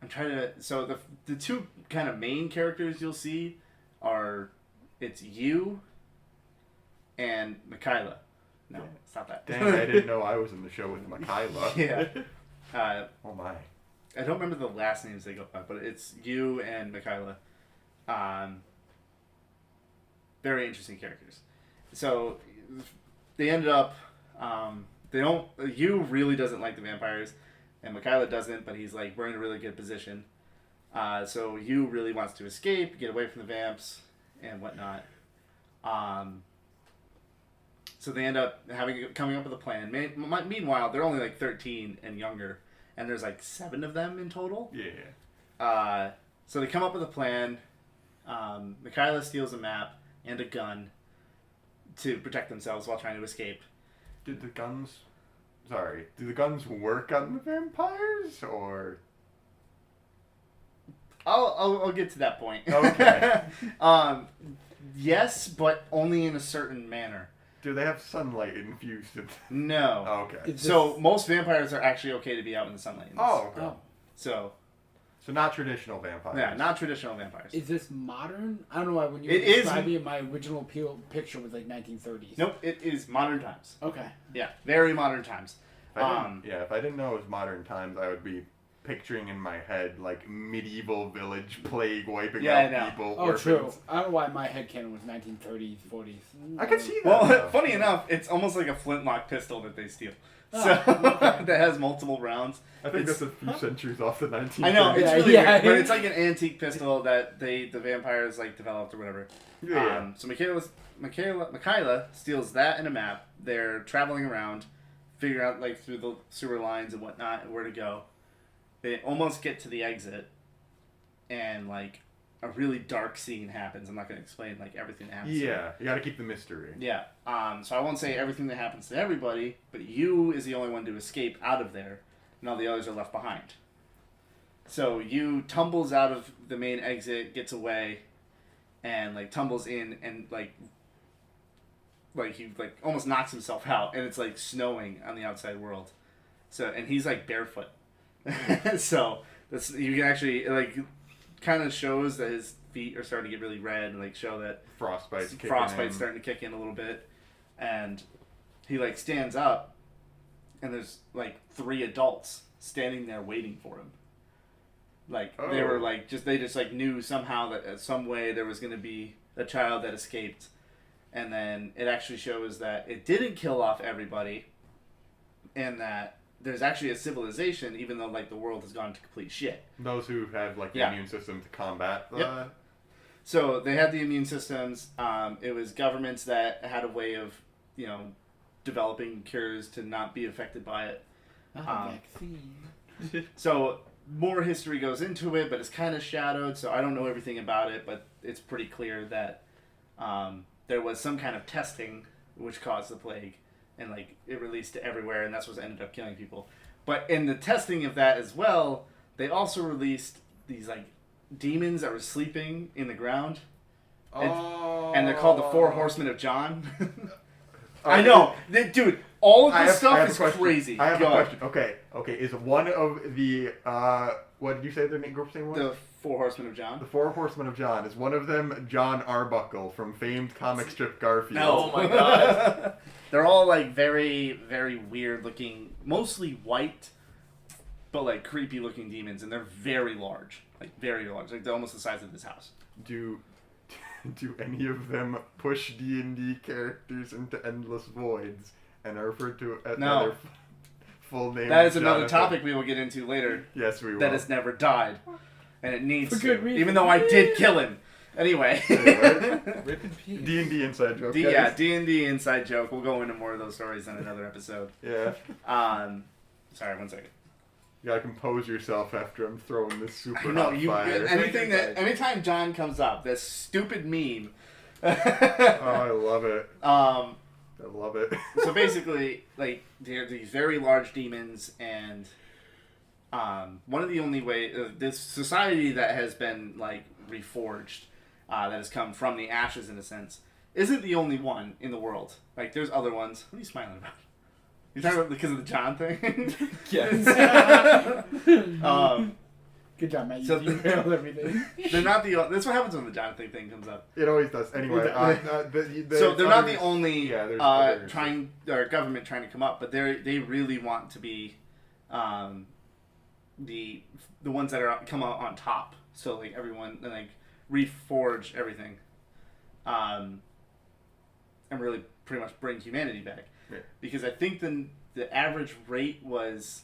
trying to... So the two kind of main characters you'll see are... It's you and Mikaela. No, it's not that. Dang, I didn't know I was in the show with Mikaela. Yeah. Oh, my. I don't remember the last names they go by, but it's you and Mikaela. Very interesting characters. So they ended up... You really doesn't like the vampires, and Mikaela doesn't, but he's like, we're in a really good position. So you really wants to escape, get away from the vamps, and whatnot. So they end up coming up with a plan. Meanwhile, they're only like 13 and younger, and there's like 7 of them in total. Yeah. So they come up with a plan. Mikaela steals a map and a gun to protect themselves while trying to escape. Do the guns work on the vampires, or? I'll get to that point. Okay. Yes, but only in a certain manner. Do they have sunlight infused in them? No. Oh, okay. So most vampires are actually okay to be out in the sunlight. Oh, okay. So not traditional vampires. Yeah, not traditional vampires. Is this modern? I don't know why when you were describing it, my original picture was like 1930s. Nope, it is modern times. Okay. Yeah, very modern times. If I didn't know it was modern times, I would be picturing in my head like medieval village plague wiping out people. Oh, true. I don't know why my headcanon was 1930s, 40s. I could see that. Well, funny enough, it's almost like a flintlock pistol that they steal. That has multiple rounds. I think that's a few centuries off the 1930s. I know, it's really weird, but it's like an antique pistol that the vampires like developed or whatever. Yeah. So Mikaela steals that and a map. They're traveling around, figuring out like through the sewer lines and whatnot and where to go. They almost get to the exit, and like a really dark scene happens. I'm not going to explain like everything that happens. Yeah, you got to keep the mystery. Yeah. So I won't say everything that happens to everybody, but you is the only one to escape out of there, and all the others are left behind. So you tumbles out of the main exit, gets away, and like tumbles in, and like he like almost knocks himself out, and it's like snowing on the outside world. So and he's like barefoot. So you can actually like kind of shows that his feet are starting to get really red and like show that frostbite's starting to kick in a little bit, and he like stands up, and there's like 3 adults standing there waiting for him. Like they were like they just like knew somehow that some way there was going to be a child that escaped, and then it actually shows that it didn't kill off everybody, and that there's actually a civilization, even though like the world has gone to complete shit. Those who have like the immune system to combat. So they had the immune systems. It was governments that had a way of, developing cures to not be affected by it. Vaccine. So more history goes into it, but it's kind of shadowed. So I don't know everything about it, but it's pretty clear that there was some kind of testing which caused the plague, and like it released to everywhere, and that's what ended up killing people. But in the testing of that as well, they also released these like demons that were sleeping in the ground. And they're called the Four Horsemen of John. I know. Dude, all of this stuff is crazy. I have a question. Okay. Is one of the, what did you say the group's name was? The Four Horsemen of John. The Four Horsemen of John. Is one of them John Arbuckle from famed comic strip Garfield? No. Oh my god. They're all like very, very weird looking, mostly white, but like creepy looking demons, and they're very large. Like very large. Like they're almost the size of this house. Do any of them push D&D characters into endless voids and are referred to as their full name? That is another topic we will get into later. Yes, we will. That has never died. And it needs for good reason. Even though I did kill him. Anyway. Rip in peace. D&D inside joke. D&D inside joke. We'll go into more of those stories in another episode. Yeah. Sorry, 1 second. You gotta compose yourself after I'm throwing this super hot fire. Anytime John comes up, this stupid meme. Oh, I love it. I love it. So basically, like, they're these very large demons, and one of the only way this society that has been like reforged, that has come from the ashes in a sense, isn't the only one in the world. Like, there's other ones. What are you smiling about? You talking about because of the John thing? Yes. Good job, Matt. You derailed everything. They're not the. That's what happens when the John thing comes up. It always does. Anyway, so they're not the only government trying to come up, but they really want to be the ones that are come out on top. So like everyone and like reforge everything, and really pretty much bring humanity back. Yeah. Because I think the average rate was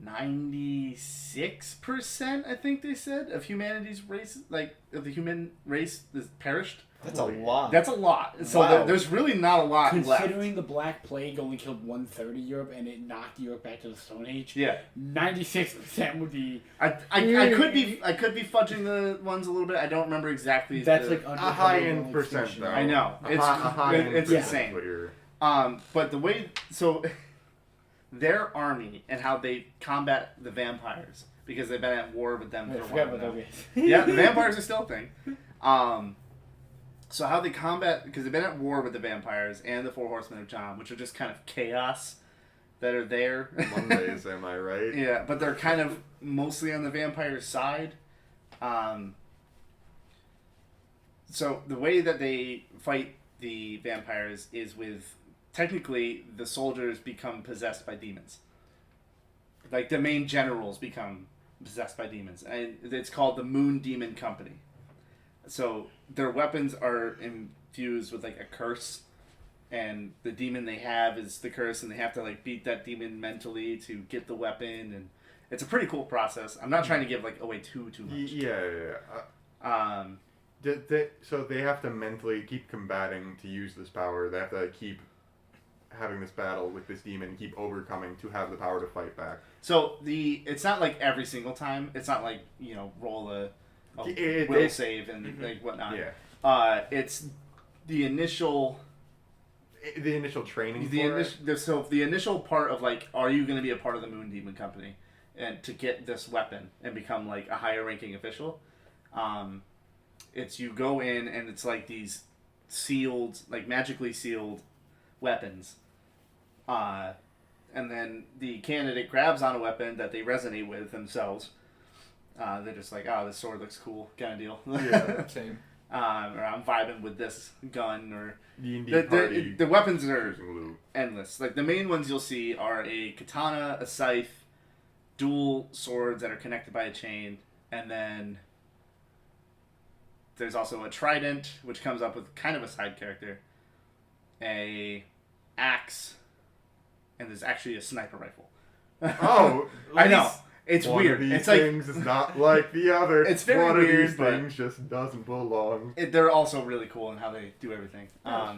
96%, I think they said, of humanity's race, like of the human race is perished. That's a lot. That's a lot. So there's really not a lot left. Considering the Black Plague only killed 1/3 of Europe and it knocked Europe back to the Stone Age. Yeah. 96% would be. I could be fudging the ones a little bit. I don't remember exactly. That's like a high end percent though. I know it's insane. But the way their army and how they combat the vampires, because they've been at war with them for a while now. Yeah, the vampires are still a thing. So how they combat, because they've been at war with the vampires and the Four Horsemen of John, which are just kind of chaos that are there. Mondays, am I right? Yeah, but they're kind of mostly on the vampire side. So the way that they fight the vampires is with, technically, the soldiers become possessed by demons. Like, the main generals become possessed by demons. And it's called the Moon Demon Company. So their weapons are infused with like a curse, and the demon they have is the curse, and they have to like beat that demon mentally to get the weapon, and it's a pretty cool process. I'm not trying to give like away too much. Yeah. So they have to mentally keep combating to use this power. They have to keep having this battle with this demon and keep overcoming to have the power to fight back. So it's not like every single time. It's not like, roll a will save and like whatnot. Yeah. It's the initial training. So the initial part of like, are you going to be a part of the Moon Demon Company, and to get this weapon and become like a higher ranking official, it's you go in and it's like these sealed, like magically sealed weapons, and then the candidate grabs on a weapon that they resonate with themselves. They're just like, oh, this sword looks cool, kind of deal. Yeah, same. Or I'm vibing with this gun, or the weapons are endless. Like the main ones you'll see are a katana, a scythe, dual swords that are connected by a chain, and then there's also a trident, which comes up with kind of a side character, a axe, and there's actually a sniper rifle. Oh, I know. It's one weird. Of these it's things is not like the other. It's very one weird. One of these things just doesn't belong. They're also really cool in how they do everything. Yes.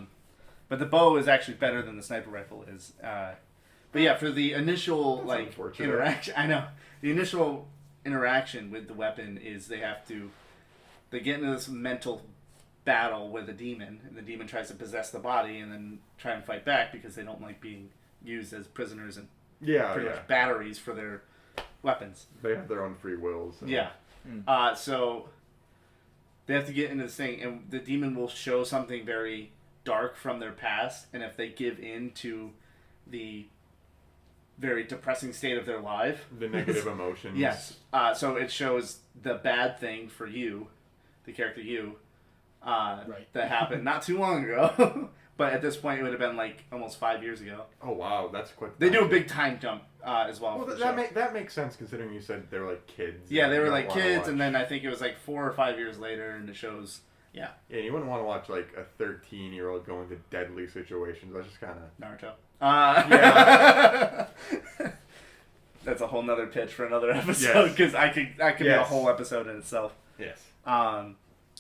But the bow is actually better than the sniper rifle is. But yeah, for the initial interaction, I know the initial interaction with the weapon is they get into this mental battle with a demon, and the demon tries to possess the body, and then try and fight back because they don't like being used as prisoners and pretty much batteries for their weapons. They have their own free wills. So. Yeah. So they have to get into this thing, and the demon will show something very dark from their past, and if they give in to the very depressing state of their life, the negative emotions. Yes. So it shows the bad thing for you, the character you, that happened not too long ago. But at this point, it would have been like almost 5 years ago. Oh wow, that's quick. They do a big time jump as well. Well, that makes sense considering you said they were like kids. Yeah, they were like kids, and then I think it was like 4 or 5 years later, and it shows. Yeah. Yeah, you wouldn't want to watch like a 13-year-old go into deadly situations. That's just kind of Naruto. Yeah. That's a whole nother pitch for another episode because I could be a whole episode in itself. Yes. So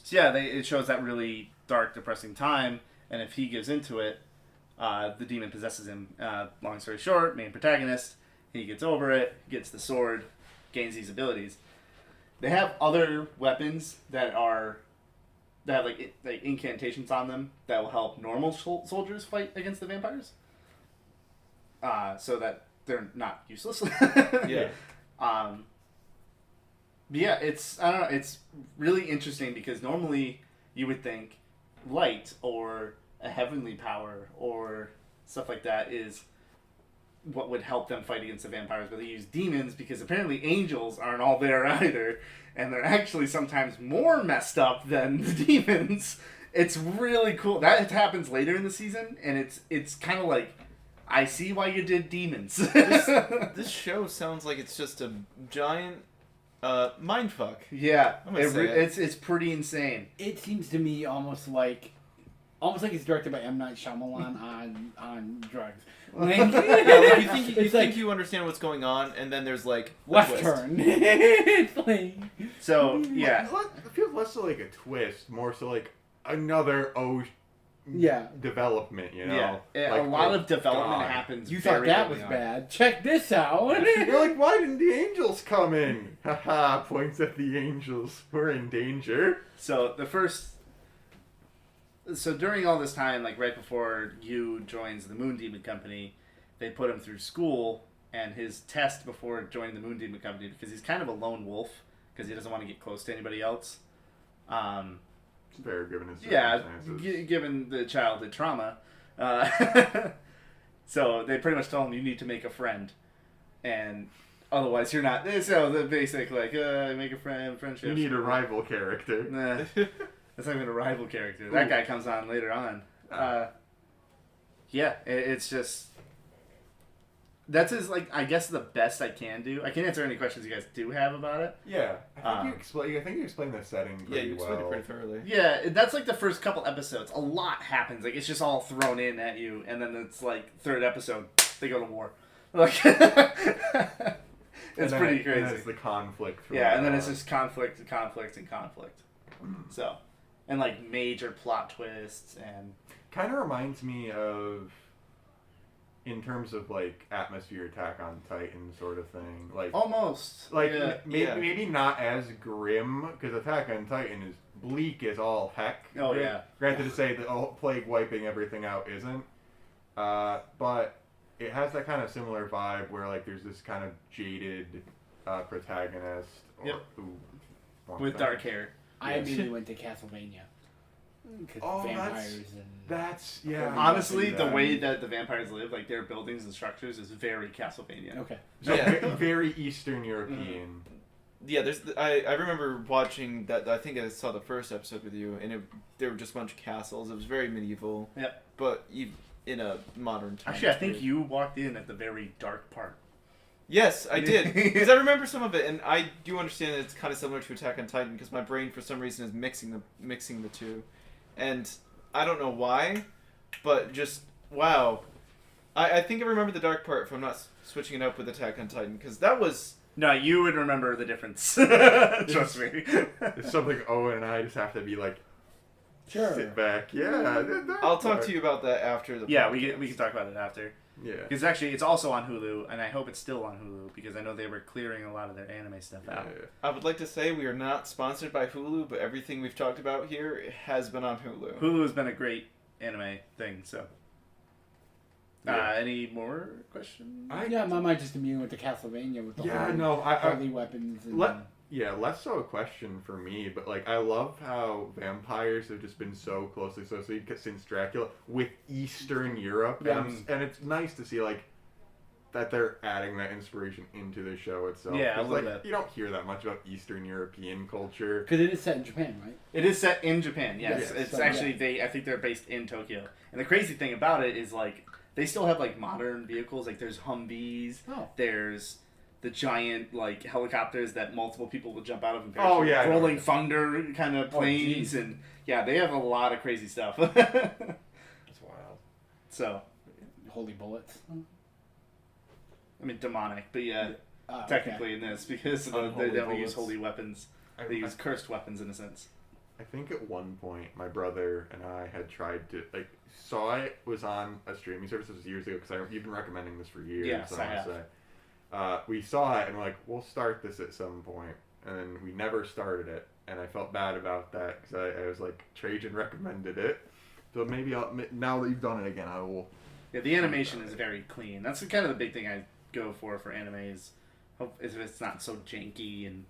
yeah, it shows that really dark, depressing time, and if he gives into it, the demon possesses him. Long story short, main protagonist, he gets over it, gets the sword, gains these abilities. They have other weapons that have like incantations on them that will help normal soldiers fight against the vampires. So that they're not useless. Yeah. But yeah, I don't know, it's really interesting because normally you would think light or a heavenly power or stuff like that is what would help them fight against the vampires, but they use demons because apparently angels aren't all there either, and they're actually sometimes more messed up than the demons. It's really cool. That happens later in the season, and it's kind of like, I see why you did demons. This show sounds like it's just a giant mindfuck. Yeah, it's pretty insane. It seems to me almost like it's directed by M. Night Shyamalan on drugs. Like, you think you understand what's going on, and then there's like left turn. It's like, so yeah, it feels less so like a twist, more so like another development. You know, a lot of development happens. You thought that was bad? Check this out. You're like, why didn't the angels come in? Haha! Points at the angels. We're in danger. So during all this time, like right before Yu joins the Moon Demon Company, they put him through school, and his test before joining the Moon Demon Company, because he's kind of a lone wolf, because he doesn't want to get close to anybody else. Fair, given his circumstances. Yeah, given the childhood trauma. So they pretty much told him, you need to make a friend, and otherwise you're not. So the basic like, make a friendship. You need a rival character. Nah. That's not even a rival character. That guy comes on later on. It's just... That's I guess the best I can do. I can answer any questions you guys do have about it. Yeah. I think you explained the setting pretty well. Yeah, you explained it pretty thoroughly. Yeah, that's like the first couple episodes. A lot happens. Like, it's just all thrown in at you, and then it's like, third episode, they go to war. Like... It's pretty crazy. And that's the conflict. Yeah, and then it's just conflict. So... And, like, major plot twists and... Kind of reminds me of, in terms of, like, atmosphere Attack on Titan sort of thing. Like almost. Like, maybe not as grim, because Attack on Titan is bleak as all heck. Oh, yeah. Granted to say that plague wiping everything out isn't. But it has that kind of similar vibe where, like, there's this kind of jaded protagonist. With dark hair. I immediately went to Castlevania. Vampires that's honestly, the way that the vampires live, like their buildings and structures, is very Castlevania. Okay. So very Eastern European. Yeah, I remember watching that. I think I saw the first episode with you, and there were just a bunch of castles. It was very medieval. Yep. But in a modern time. Actually, I think you walked in at the very dark part. Yes, I did. Because I remember some of it, and I do understand that it's kind of similar to Attack on Titan, because my brain, for some reason, is mixing the two. And I don't know why, but just, wow. I think I remember the dark part if I'm not switching it up with Attack on Titan, because that was... No, you would remember the difference. Trust me. It's something Owen and I just have to be like, sure, sit back. Yeah. I'll talk to you about that after the podcast. We can talk about it after. Yeah. Because actually, it's also on Hulu, and I hope it's still on Hulu because I know they were clearing a lot of their anime stuff out. Yeah. I would like to say we are not sponsored by Hulu, but everything we've talked about here has been on Hulu. Hulu has been a great anime thing, so. Yeah. Any more questions? Yeah, my mind just immune with the Castlevania with the holy weapons. And less so a question for me, but like I love how vampires have just been so closely associated since Dracula with Eastern Europe, and it's nice to see like that they're adding that inspiration into the show itself. Yeah, I love like, that. You don't hear that much about Eastern European culture because it is set in Japan, right? It is set in Japan. Yes, Yeah, it's so, actually I think they're based in Tokyo, and the crazy thing about it is like they still have like modern vehicles. Like there's Humvees. Oh. There's the giant like helicopters that multiple people will jump out of. And rolling thunder kind of planes, and they have a lot of crazy stuff. That's wild. So, holy bullets. I mean demonic, but technically in this because they don't use holy weapons. They use cursed weapons in a sense. I think at one point my brother and I had tried to saw it was on a streaming service. This was years ago because you've been recommending this for years. Yes, I have. We saw it and we're like, we'll start this at some point, and then we never started it, and I felt bad about that because I was like, Trejan recommended it, so maybe now that you've done it again, I will. Yeah, the animation is very clean. That's kind of the big thing I go for anime is if it's not so janky and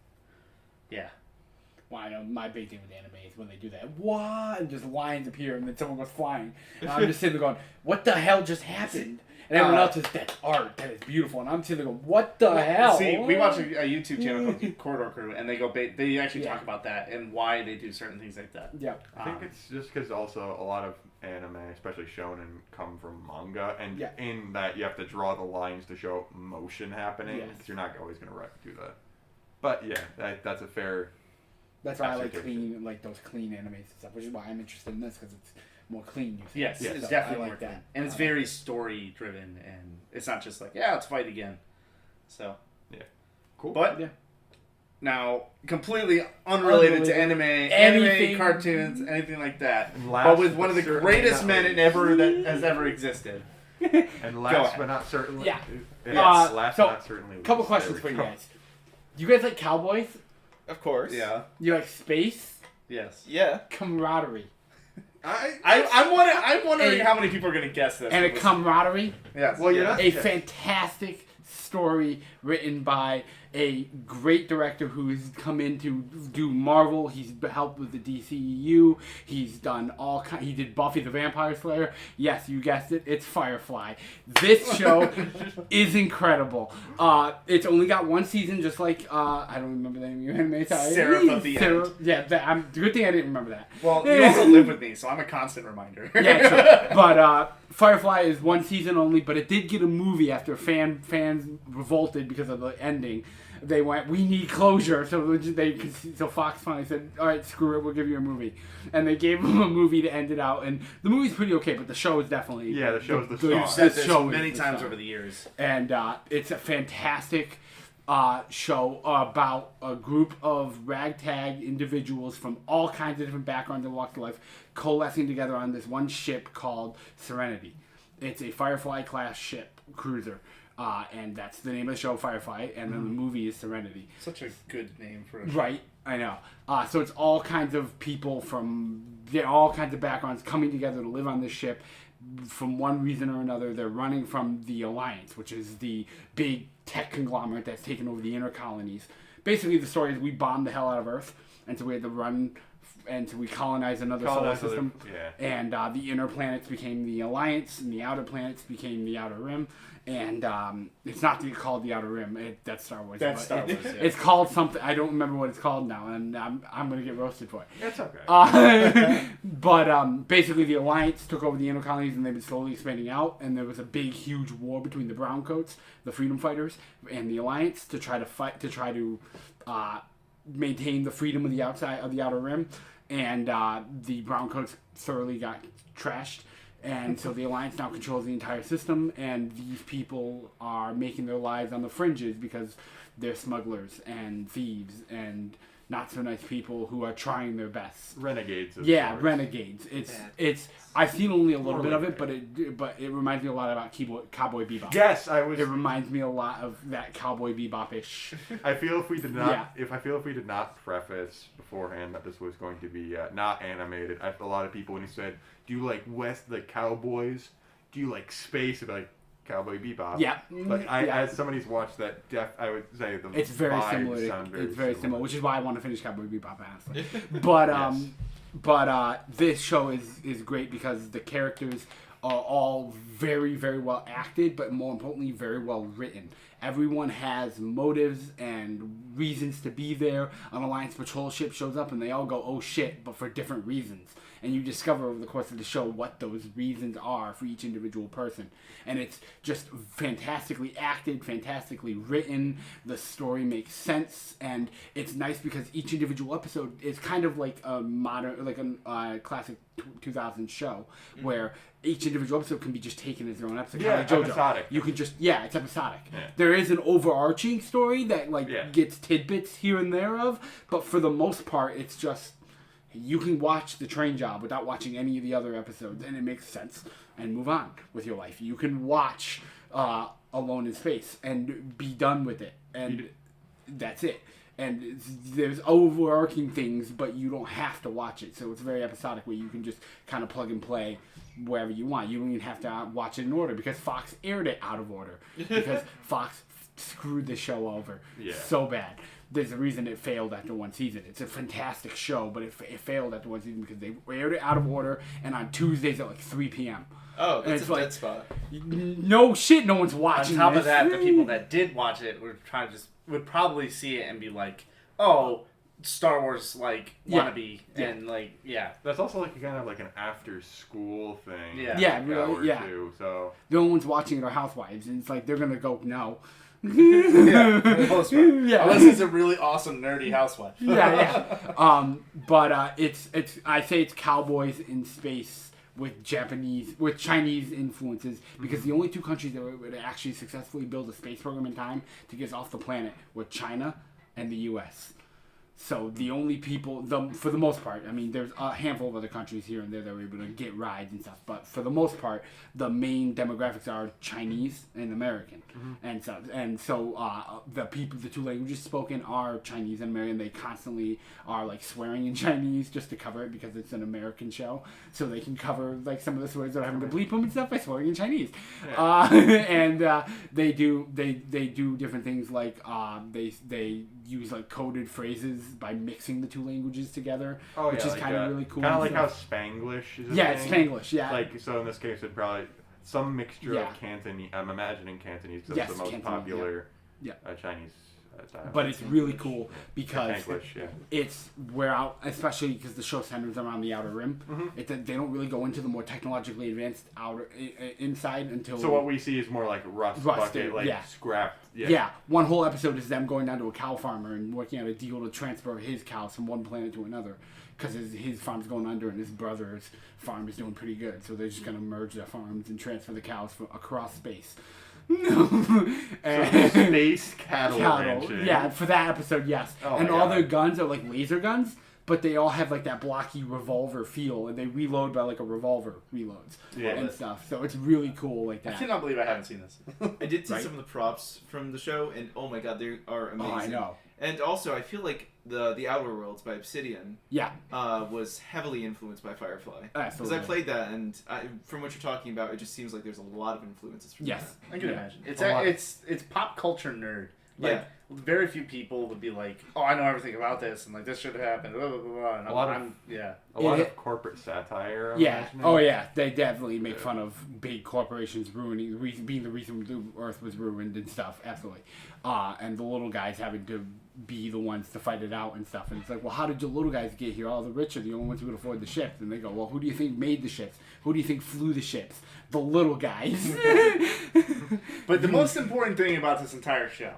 Well, I know my big thing with anime is when they do that, what, and just lines appear and then someone goes flying. And I'm just sitting there going, what the hell just happened? And everyone else is, that's art, that is beautiful. And I'm sitting there going, what the hell? See, we watch a YouTube channel called Corridor Crew, and they they actually talk about that and why they do certain things like that. Yeah. I think it's just because also a lot of anime, especially shonen, come from manga, and in that you have to draw the lines to show motion happening, because you're not always going to do that. But that's a fair... That's why I like those clean animes and stuff, which is why I'm interested in this, because it's more clean. Yes, it's so definitely more clean. And it's very story driven, and it's not just like, let's fight again. So, cool. But, now, completely unrelated to anime, cartoons, anything like that. But with one of the greatest men that has ever existed. And last but not certainly... last but not certainly... Couple questions for you guys. Do you guys like cowboys? Of course. Yeah. You like space? Yes. Yeah. Camaraderie. I'm wondering how many people are going to guess this. And a camaraderie. Yes. Well, a fantastic story written by a great director who's come in to do Marvel. He's helped with the DCEU. He's done he did Buffy the Vampire Slayer. Yes, you guessed it. It's Firefly. This show is incredible. It's only got one season, just like I don't remember the name of your anime. Seraph of the End. Yeah, good thing I didn't remember that. Well, you also live with me, so I'm a constant reminder. Yeah, sure. But Firefly is one season only, but it did get a movie after fans revolted because of the ending. They went, we need closure, so Fox finally said, all right, screw it, we'll give you a movie, and they gave them a movie to end it out, and the movie's pretty okay, but the show is definitely the show's the star. You've said this many times over the years, and it's a fantastic show about a group of ragtag individuals from all kinds of different backgrounds and walks of life coalescing together on this one ship called Serenity. It's a Firefly class ship cruiser. And that's the name of the show, Firefly, and then the movie is Serenity. Such a good name for a show. Right, I know. So it's all kinds of people from all kinds of backgrounds coming together to live on this ship from one reason or another. They're running from the Alliance, which is the big tech conglomerate that's taken over the inner colonies. Basically, the story is we bombed the hell out of Earth, and so we had to run... And so we colonized another solar system. And the inner planets became the Alliance, and the outer planets became the Outer Rim. And it's not called the Outer Rim. That's Star Wars. That's Star Wars, It's called something. I don't remember what it's called now, and I'm going to get roasted for it. That's okay. But basically, the Alliance took over the inner colonies, and they've been slowly expanding out. And there was a big, huge war between the Browncoats, the Freedom Fighters, and the Alliance to try to maintain the freedom of the Outer Rim. And the Browncoats thoroughly got trashed. And so the Alliance now controls the entire system, and these people are making their lives on the fringes because they're smugglers and thieves and not so nice people who are trying their best. Renegades. Renegades. It's. I've seen only a little bit of it, but it reminds me a lot about Cowboy Bebop. Yes, I was. It reminds me a lot of that Cowboy Bebop-ish. I feel if we did not preface beforehand that this was going to be not animated, I feel a lot of people when he said, "Do you like Cowboys? Do you like space?" It'd be like Cowboy Bebop. Yeah. But as somebody who's watched that, I would say it's very similar. It's very similar, which is why I want to finish Cowboy Bebop, honestly. But yes. But this show is great because the characters are all very, very well acted, but more importantly, very well written. Everyone has motives and reasons to be there. An Alliance Patrol ship shows up and they all go, oh shit, but for different reasons. And you discover over the course of the show what those reasons are for each individual person. And it's just fantastically acted, fantastically written. The story makes sense. And it's nice because each individual episode is kind of like a modern, like a classic 2000 show where each individual episode can be just taken as their own episode. Yeah, like JoJo. episodic. You can just, it's episodic. Yeah. There is an overarching story that gets tidbits here and there of, but for the most part, it's just, you can watch the train job without watching any of the other episodes, and it makes sense, and move on with your life. You can watch Alone in Space and be done with it, and that's it. And there's overarching things, but you don't have to watch it. So it's very episodic where you can just kind of plug and play wherever you want. You don't even have to watch it in order because Fox aired it out of order. Because Fox screwed the show over so bad. There's a reason it failed after one season. It's a fantastic show, but it failed after one season because they aired it out of order and on Tuesdays at like 3 p.m. Oh, that's a dead spot. No shit, no one's watching. On top of that, the people that did watch it would probably see it and be like, "Oh, Star Wars wannabe," and That's also like kind of like an after school thing. Too, so the only ones watching it are housewives, and it's like they're gonna go no. For the most part. Unless it's a really awesome nerdy housewife. But it's I say it's cowboys in space with Chinese influences because the only two countries that would actually successfully build a space program in time to get us off the planet were China and the U.S. So the only people, for the most part, I mean, there's a handful of other countries here and there that were able to get rides and stuff, but for the most part, the main demographics are Chinese and American, and so the two languages spoken are Chinese and American. They constantly are like swearing in Chinese just to cover it because it's an American show, so they can cover like some of the swears that are having to bleep them and stuff by swearing in Chinese, and they do different things like they use like coded phrases by mixing the two languages together, which is kind of really cool. Kind of like how Spanglish is. It's Spanglish. Yeah. Like so, in this case, it'd probably some mixture of Cantonese. I'm imagining Cantonese because it's the most popular Chinese. But it's really cool because it's especially because the show centers around the Outer Rim. They don't really go into the more technologically advanced inside until. So what we see is more like rust bucket, scrap. One whole episode is them going down to a cow farmer and working out a deal to transfer his cows from one planet to another because his farm's going under and his brother's farm is doing pretty good. So they're just going to merge their farms and transfer the cows across space. So space cattle ranching. Yeah, for that episode, yes. And all their guns are like laser guns, but they all have like that blocky revolver feel, and they reload by like a revolver reloads and stuff. So it's really cool like that. I cannot believe I haven't seen this. I did see some of the props from the show, and oh my god, they are amazing. Oh, I know. And also, I feel like the Outer Worlds by Obsidian was heavily influenced by Firefly. Because I played that, and from what you're talking about, it just seems like there's a lot of influences from that. I can imagine. It's pop culture nerd. Very few people would be like, "Oh, I know everything about this," and like this should have happened. Blah, blah, blah. And a lot of corporate satire. They definitely make fun of big corporations being the reason the Earth was ruined and stuff. Absolutely, and the little guys having to be the ones to fight it out and stuff. And it's like, well, how did the little guys get here? All the rich are the only ones who could afford the ships. And they go, well, who do you think made the ships? Who do you think flew the ships? The little guys. But the most important thing about this entire show.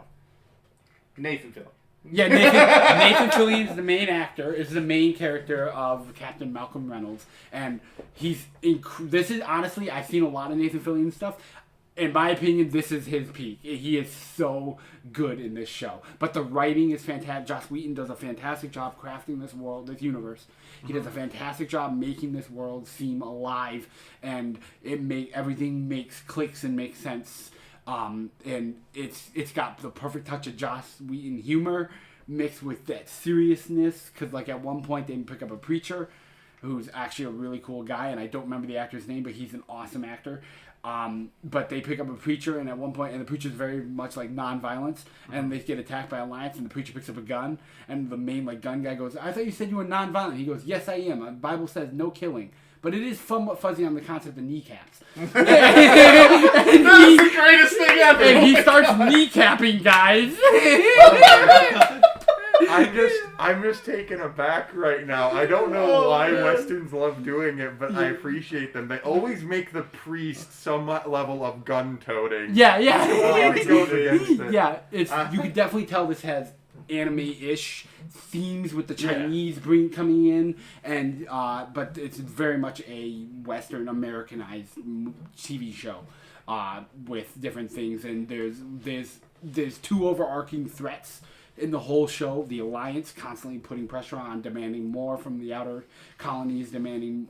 Nathan Fillion. Yeah, Nathan Fillion is the main actor, is the main character of Captain Malcolm Reynolds, and this is honestly, I've seen a lot of Nathan Fillion stuff. in my opinion, this is his peak. He is so good in this show. But the writing is fantastic. Joss Whedon does a fantastic job crafting this world, this universe. He does a fantastic job making this world seem alive, and everything makes clicks and makes sense. And it's got the perfect touch of Joss Whedon humor mixed with that seriousness. Because like at one point they pick up a preacher who's actually a really cool guy, and I don't remember the actor's name, but he's an awesome actor. But they pick up a preacher, and at one point, and the preacher's very much like non-violence, and they get attacked by a lion, and the preacher picks up a gun, and the main like gun guy goes, "I thought you said you were non-violent." He goes, "Yes, I am. The Bible says no killing." But it is somewhat fuzzy on the concept of kneecaps. That's the greatest thing ever. And he starts kneecapping guys. I'm just taken aback right now. I don't know why Westerns love doing it, but I appreciate them. They always make the priest somewhat level of gun-toting. Yeah. It goes against it. Yeah, you can definitely tell this has anime-ish themes with the Chinese coming in, and but it's very much a Western Americanized TV show with different things, and there's two overarching threats in the whole show. The Alliance constantly putting pressure on, demanding more from the outer colonies, demanding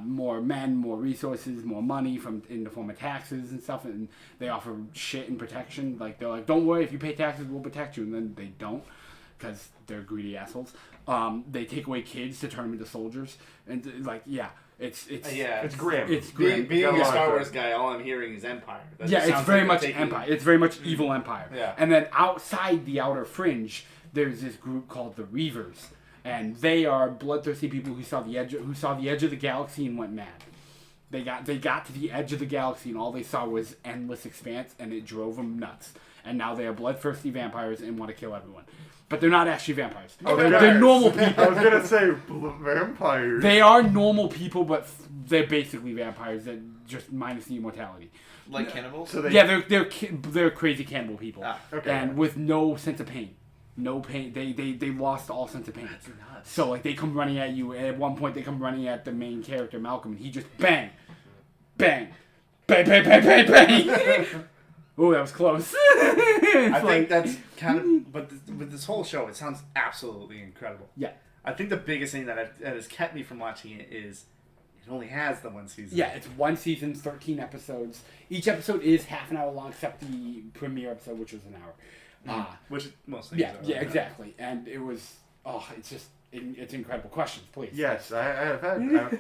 more men, more resources, more money in the form of taxes and stuff, and they offer shit and protection. Like they're like, "Don't worry, if you pay taxes, we'll protect you," and then they don't because they're greedy assholes. They take away kids to turn them into soldiers, and it's grim. It's grim. Being a Star Wars guy, all I'm hearing is Empire. It's very much Empire. It's very much evil Empire. Yeah. And then outside the outer fringe, there's this group called the Reavers, and they are bloodthirsty people who saw the edge of the galaxy and went mad. They got to the edge of the galaxy, and all they saw was endless expanse, and it drove them nuts. And now they are bloodthirsty vampires and want to kill everyone. But they're not actually vampires. They're normal people. I was going to say vampires. They are normal people, but they're basically vampires that just minus the immortality. Like cannibals? So they're crazy cannibal people. Okay. And with no sense of pain. No pain. They lost all sense of pain. That's nuts. So like they come running at you, and at one point they come running at the main character Malcolm, and he just bang, bang, bang, bang, bang, bang, bang. Oh, that was close. I think that's kind of, but with this whole show, it sounds absolutely incredible. Yeah. I think the biggest thing that has kept me from watching it is it only has the one season. Yeah, it's one season, 13 episodes. Each episode is half an hour long, except the premiere episode, which was an hour. Which mostly. Yeah, exactly. And it was, it's incredible. Questions, please. Yes, I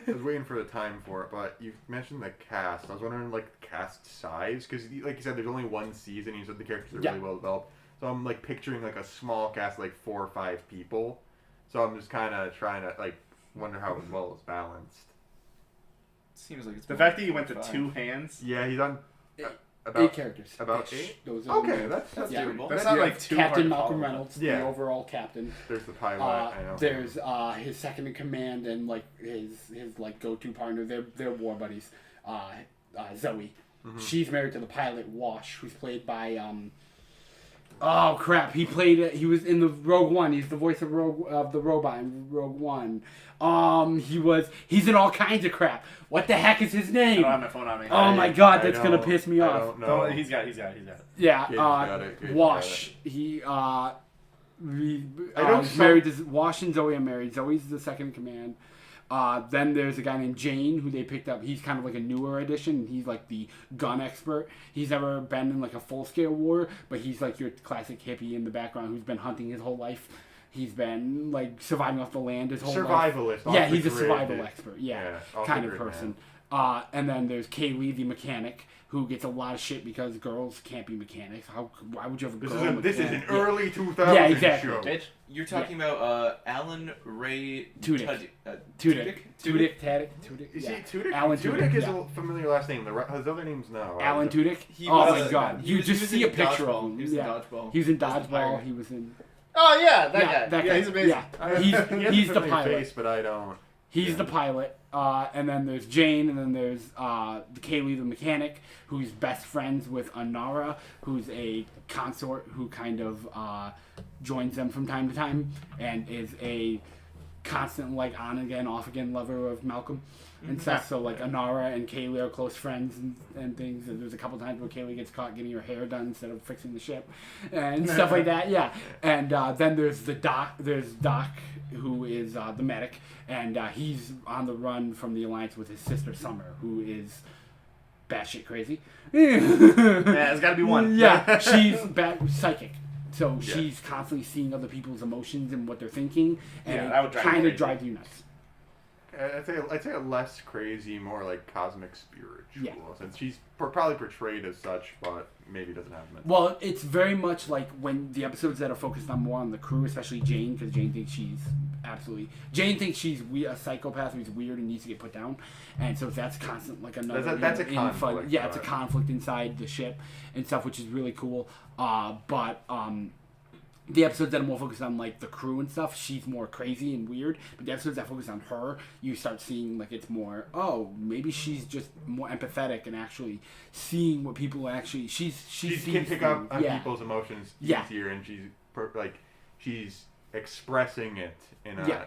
was waiting for the time for it, but you mentioned the cast. I was wondering, like, the cast size, because, like you said, there's only one season. You said the characters are really well developed. So I'm, like, picturing, like, a small cast, like 4 or 5 people. So I'm just kind of trying to, like, wonder how well it's balanced. Seems like it's the fact that you went to 2 hands. Yeah, he's on about 8 characters. About 8? Those are that's doable. That's not like too Captain hard Malcolm to Reynolds, Yeah. the overall captain. There's the pilot. I know. There's his second in command and like his like go-to partner. They're war buddies. Zoe. Mm-hmm. She's married to the pilot Wash, who's played by oh crap! He was in the Rogue One. He's the voice of the robot in Rogue One. He's in all kinds of crap. What the heck is his name? I don't have my phone on me. Oh my god, that's gonna piss me off. I don't know. He's got it. Yeah, Gage got it. Wash. He married to Wash and Zoe are married. Zoe's the second in command. Then there's a guy named Jane who they picked up. He's kind of like a newer addition. He's like the gun expert. He's never been in like a full-scale war, but he's like your classic hippie in the background who's been hunting his whole life. He's been like surviving off the land his whole life. Survivalist. Yeah, he's a survival expert. Yeah, kind of person. And then there's Kaylee, the mechanic, who gets a lot of shit because girls can't be mechanics. Why would you have a girl? This is an early 2000s show. Bitch, you're talking about Alan Ray Tudyk. Tudyk. You see, Tudyk? Alan Tudyk is a familiar last name. His other name's no. Alan Tudyk? Oh my god. You just see a picture of him. He was in Dodgeball. He was in Dodgeball. He was in... Oh yeah, that guy. Yeah, he's amazing. Yeah, he's the pilot. Face, but I don't. He's the pilot. And then there's Jane, and then there's the Kaylee, the mechanic, who's best friends with Anara, who's a consort who kind of joins them from time to time, and is constant like on again, off again lover of Malcolm and stuff. So like Anara and Kaylee are close friends and things. And there's a couple times where Kaylee gets caught getting her hair done instead of fixing the ship and stuff like that. Yeah. And then there's Doc. There's Doc, who is the medic, and he's on the run from the Alliance with his sister Summer, who is batshit crazy. Yeah, there's got to be one. Yeah, she's psychic. So she's constantly seeing other people's emotions and what they're thinking, and it kind of drives you nuts. I'd say less crazy, more like cosmic spiritual. Since she's probably portrayed as such, but maybe doesn't have much. Well, it's very much like when the episodes that are focused on more on the crew, especially Jane, because Jane thinks she's a psychopath who's weird and needs to get put down, and so that's constant like another. That's a conflict. Yeah, it's a conflict inside the ship and stuff, which is really cool. But the episodes that are more focused on like the crew and stuff, she's more crazy and weird. But the episodes that focus on her, you start seeing like it's more, maybe she's just more empathetic and actually seeing what people actually she can pick up on people's emotions easier, and she's expressing it in a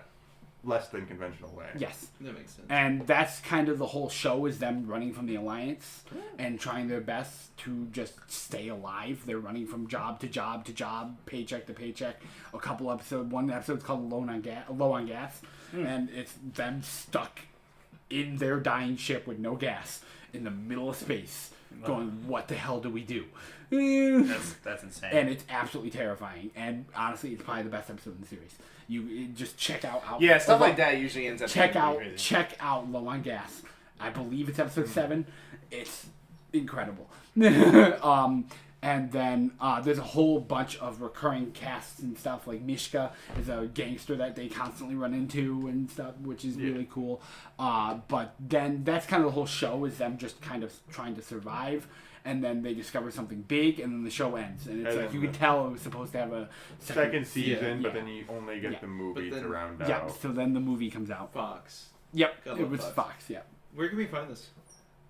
less than conventional way. Yes. That makes sense. And that's kind of the whole show, is them running from the Alliance and trying their best to just stay alive. They're running from job to job to job, paycheck to paycheck. One episode's called Low on Gas, and it's them stuck in their dying ship with no gas in the middle of space, going, what the hell do we do? That's insane. And it's absolutely terrifying. And honestly, it's probably the best episode in the series. You just check out. Stuff like that usually ends up. Check out Low on Gas. I believe it's episode 7. It's incredible. And then there's a whole bunch of recurring casts and stuff. Like Mishka is a gangster that they constantly run into and stuff, which is really cool. But then that's kind of the whole show, is them just kind of trying to survive. And then they discover something big, and then the show ends. And it's like, you could tell it was supposed to have a second season, but then you only get the movie to round out. Yeah, so then the movie comes out. Fox. Yep, it was Fox, yeah. Where can we find this?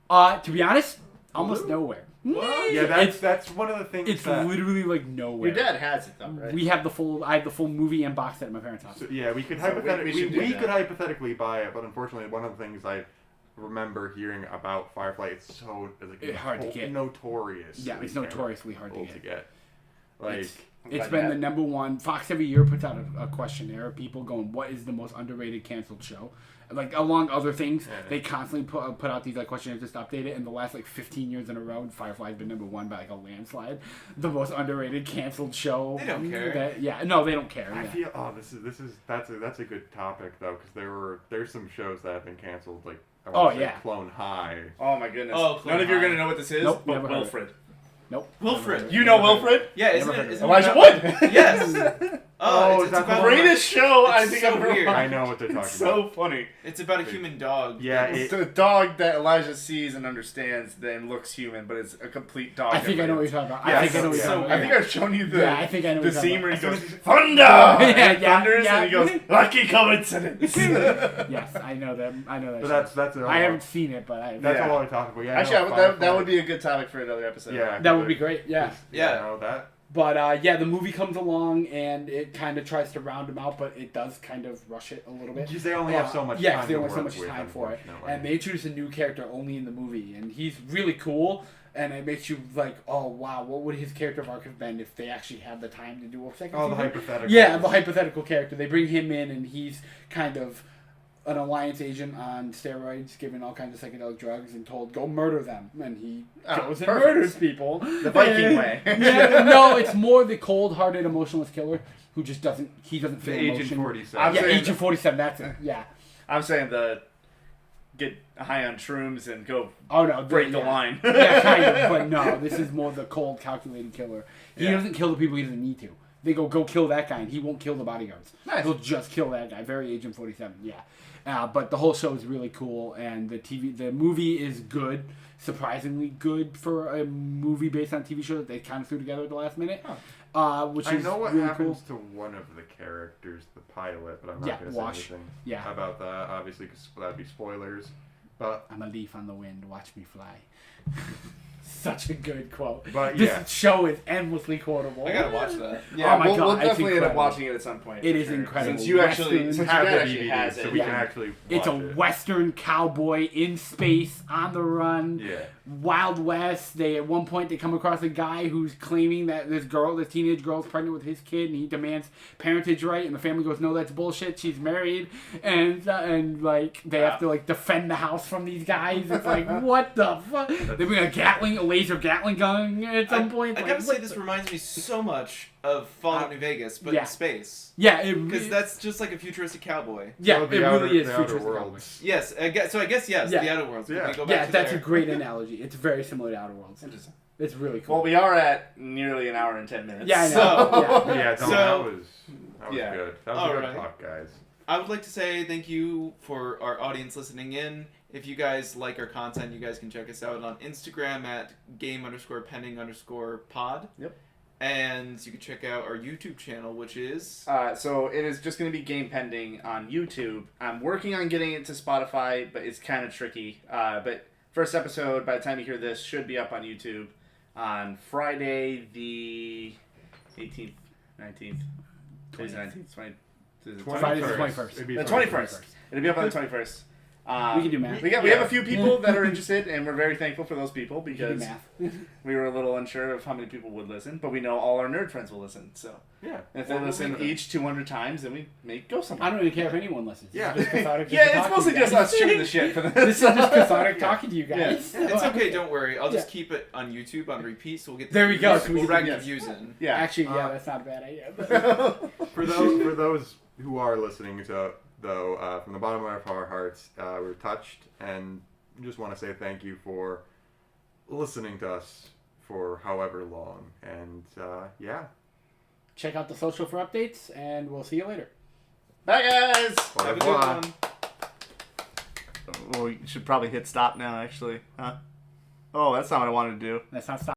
To be honest, almost nowhere. What? Yeah, that's one of the things. It's literally like nowhere. Your dad has it though, right? I have the full movie and box set at my parents' house. So, yeah, we could hypothetically buy it, but unfortunately, one of the things I remember hearing about Firefly, it's hard to get. Notorious. Yeah, it's notoriously hard to get. Like, it's been the number one. Fox every year puts out a questionnaire of people going, what is the most underrated canceled show? Like, along other things, they constantly put out these questionnaires just to update it. And the last 15 years in a row, Firefly's been number 1 by a landslide. The most underrated canceled show. They don't care. No, they don't care. I feel that's a good topic though, because there's some shows that have been canceled Clone High. Oh my goodness. None of you are gonna know what this is. Nope, but Wilfred. Nope. Wilfred. You know Wilfred? Yeah, isn't it Elijah Wood? Yes. It's the greatest show I think I've ever weird. I know what they're talking about. So funny. It's about a human dog. Yeah, it's a dog that Elijah sees and understands, then looks human, but it's a complete dog. I think I know what you're talking about. Yeah, I think I've shown you the scene where he goes, Thunder! Thunders, and he goes, lucky coincidence. Yes, I know that. But I haven't seen it, but that's all I talk about. Yeah, actually, that would be a good topic for another episode. Yeah, that would be great. Yeah. Know that. But the movie comes along and it kind of tries to round them out, but it does kind of rush it a little bit. Because they only have so much time. Yeah, they only have so much time for it. And they introduce a new character only in the movie, and he's really cool. And it makes you like, oh wow, what would his character arc have been if they actually had the time to do a second season? The hypothetical. Yeah, the hypothetical character. They bring him in, and he's kind of an Alliance agent on steroids, given all kinds of psychedelic drugs, and told, go murder them. And he goes and murders people. The Viking way. No, it's more the cold-hearted, emotionless killer who just doesn't feel emotion. Agent 47. Agent 47, that's it. Yeah. I'm saying get high on shrooms and go break the line. Yeah, kind of, but no, this is more the cold, calculated killer. He doesn't kill the people he doesn't need to. They go kill that guy, and he won't kill the bodyguards. Nice. He'll just kill that guy. Very Agent 47, yeah. But the whole show is really cool, and the movie is good, surprisingly good for a movie based on a TV show that they kind of threw together at the last minute. Which I know what really happens cool. to one of the characters, the pilot, but I'm not going to say anything about that, obviously, because that'd be spoilers. But I'm a leaf on the wind, watch me fly. Such a good quote. But this show is endlessly quotable. I gotta watch that. Yeah, oh my God, we'll it's definitely end up incredible. watching it at some point. It is incredible. Since you actually, since your have dad the actually DVD, has so it. we can actually watch It's a it. Western cowboy in space, on the run. Yeah. Wild West. At one point they come across a guy who's claiming that this teenage girl's pregnant with his kid, and he demands parentage right, and the family goes, "No, that's bullshit. She's married," and like they have to like defend the house from these guys. It's like, what the fuck? They bring a laser Gatling gun at some point. I gotta say, this reminds me so much of Fallout New Vegas, but in space. Yeah, because that's just like a futuristic cowboy. Yeah, it really is the outer futuristic worlds. Yes, I guess yes, the Outer Worlds. Yeah, that's a great analogy. It's very similar to Outer Worlds. Interesting. It's really cool. Well, we are at nearly an hour and 10 minutes. Yeah, I know. So, that was yeah. good. That was a good talk, guys. I would like to say thank you for our audience listening in. If you guys like our content, you guys can check us out on Instagram at game_pending_pod. Yep. And you can check out our YouTube channel, which is... so it is just going to be Game Pending on YouTube. I'm working on getting it to Spotify, but it's kind of tricky. But first episode, by the time you hear this, should be up on YouTube on Friday the 18th, 19th. Today's the 19th, 20th. Friday the 21st. The 21st. It'll be up on the 21st. We can do math. We have a few people that are interested, and we're very thankful for those people because we were a little unsure of how many people would listen, but we know all our nerd friends will listen. So yeah, and if they listen each 200 times, then we may go somewhere. I don't even care if anyone listens. Yeah, it's mostly just us shooting the shit for this. This is just cathartic talking to you guys. Yeah. It's okay, don't worry. I'll just keep it on YouTube on repeat, so we'll get there we go. So we'll rack the views in. Yeah, actually, that's not a bad idea. for those who are listening to. Though, from the bottom of our hearts, we're touched and just want to say thank you for listening to us for however long. And, check out the social for updates, and we'll see you later. Bye, guys! Have a good one. Well, you should probably hit stop now, actually. Huh? Oh, that's not what I wanted to do. That's not stop.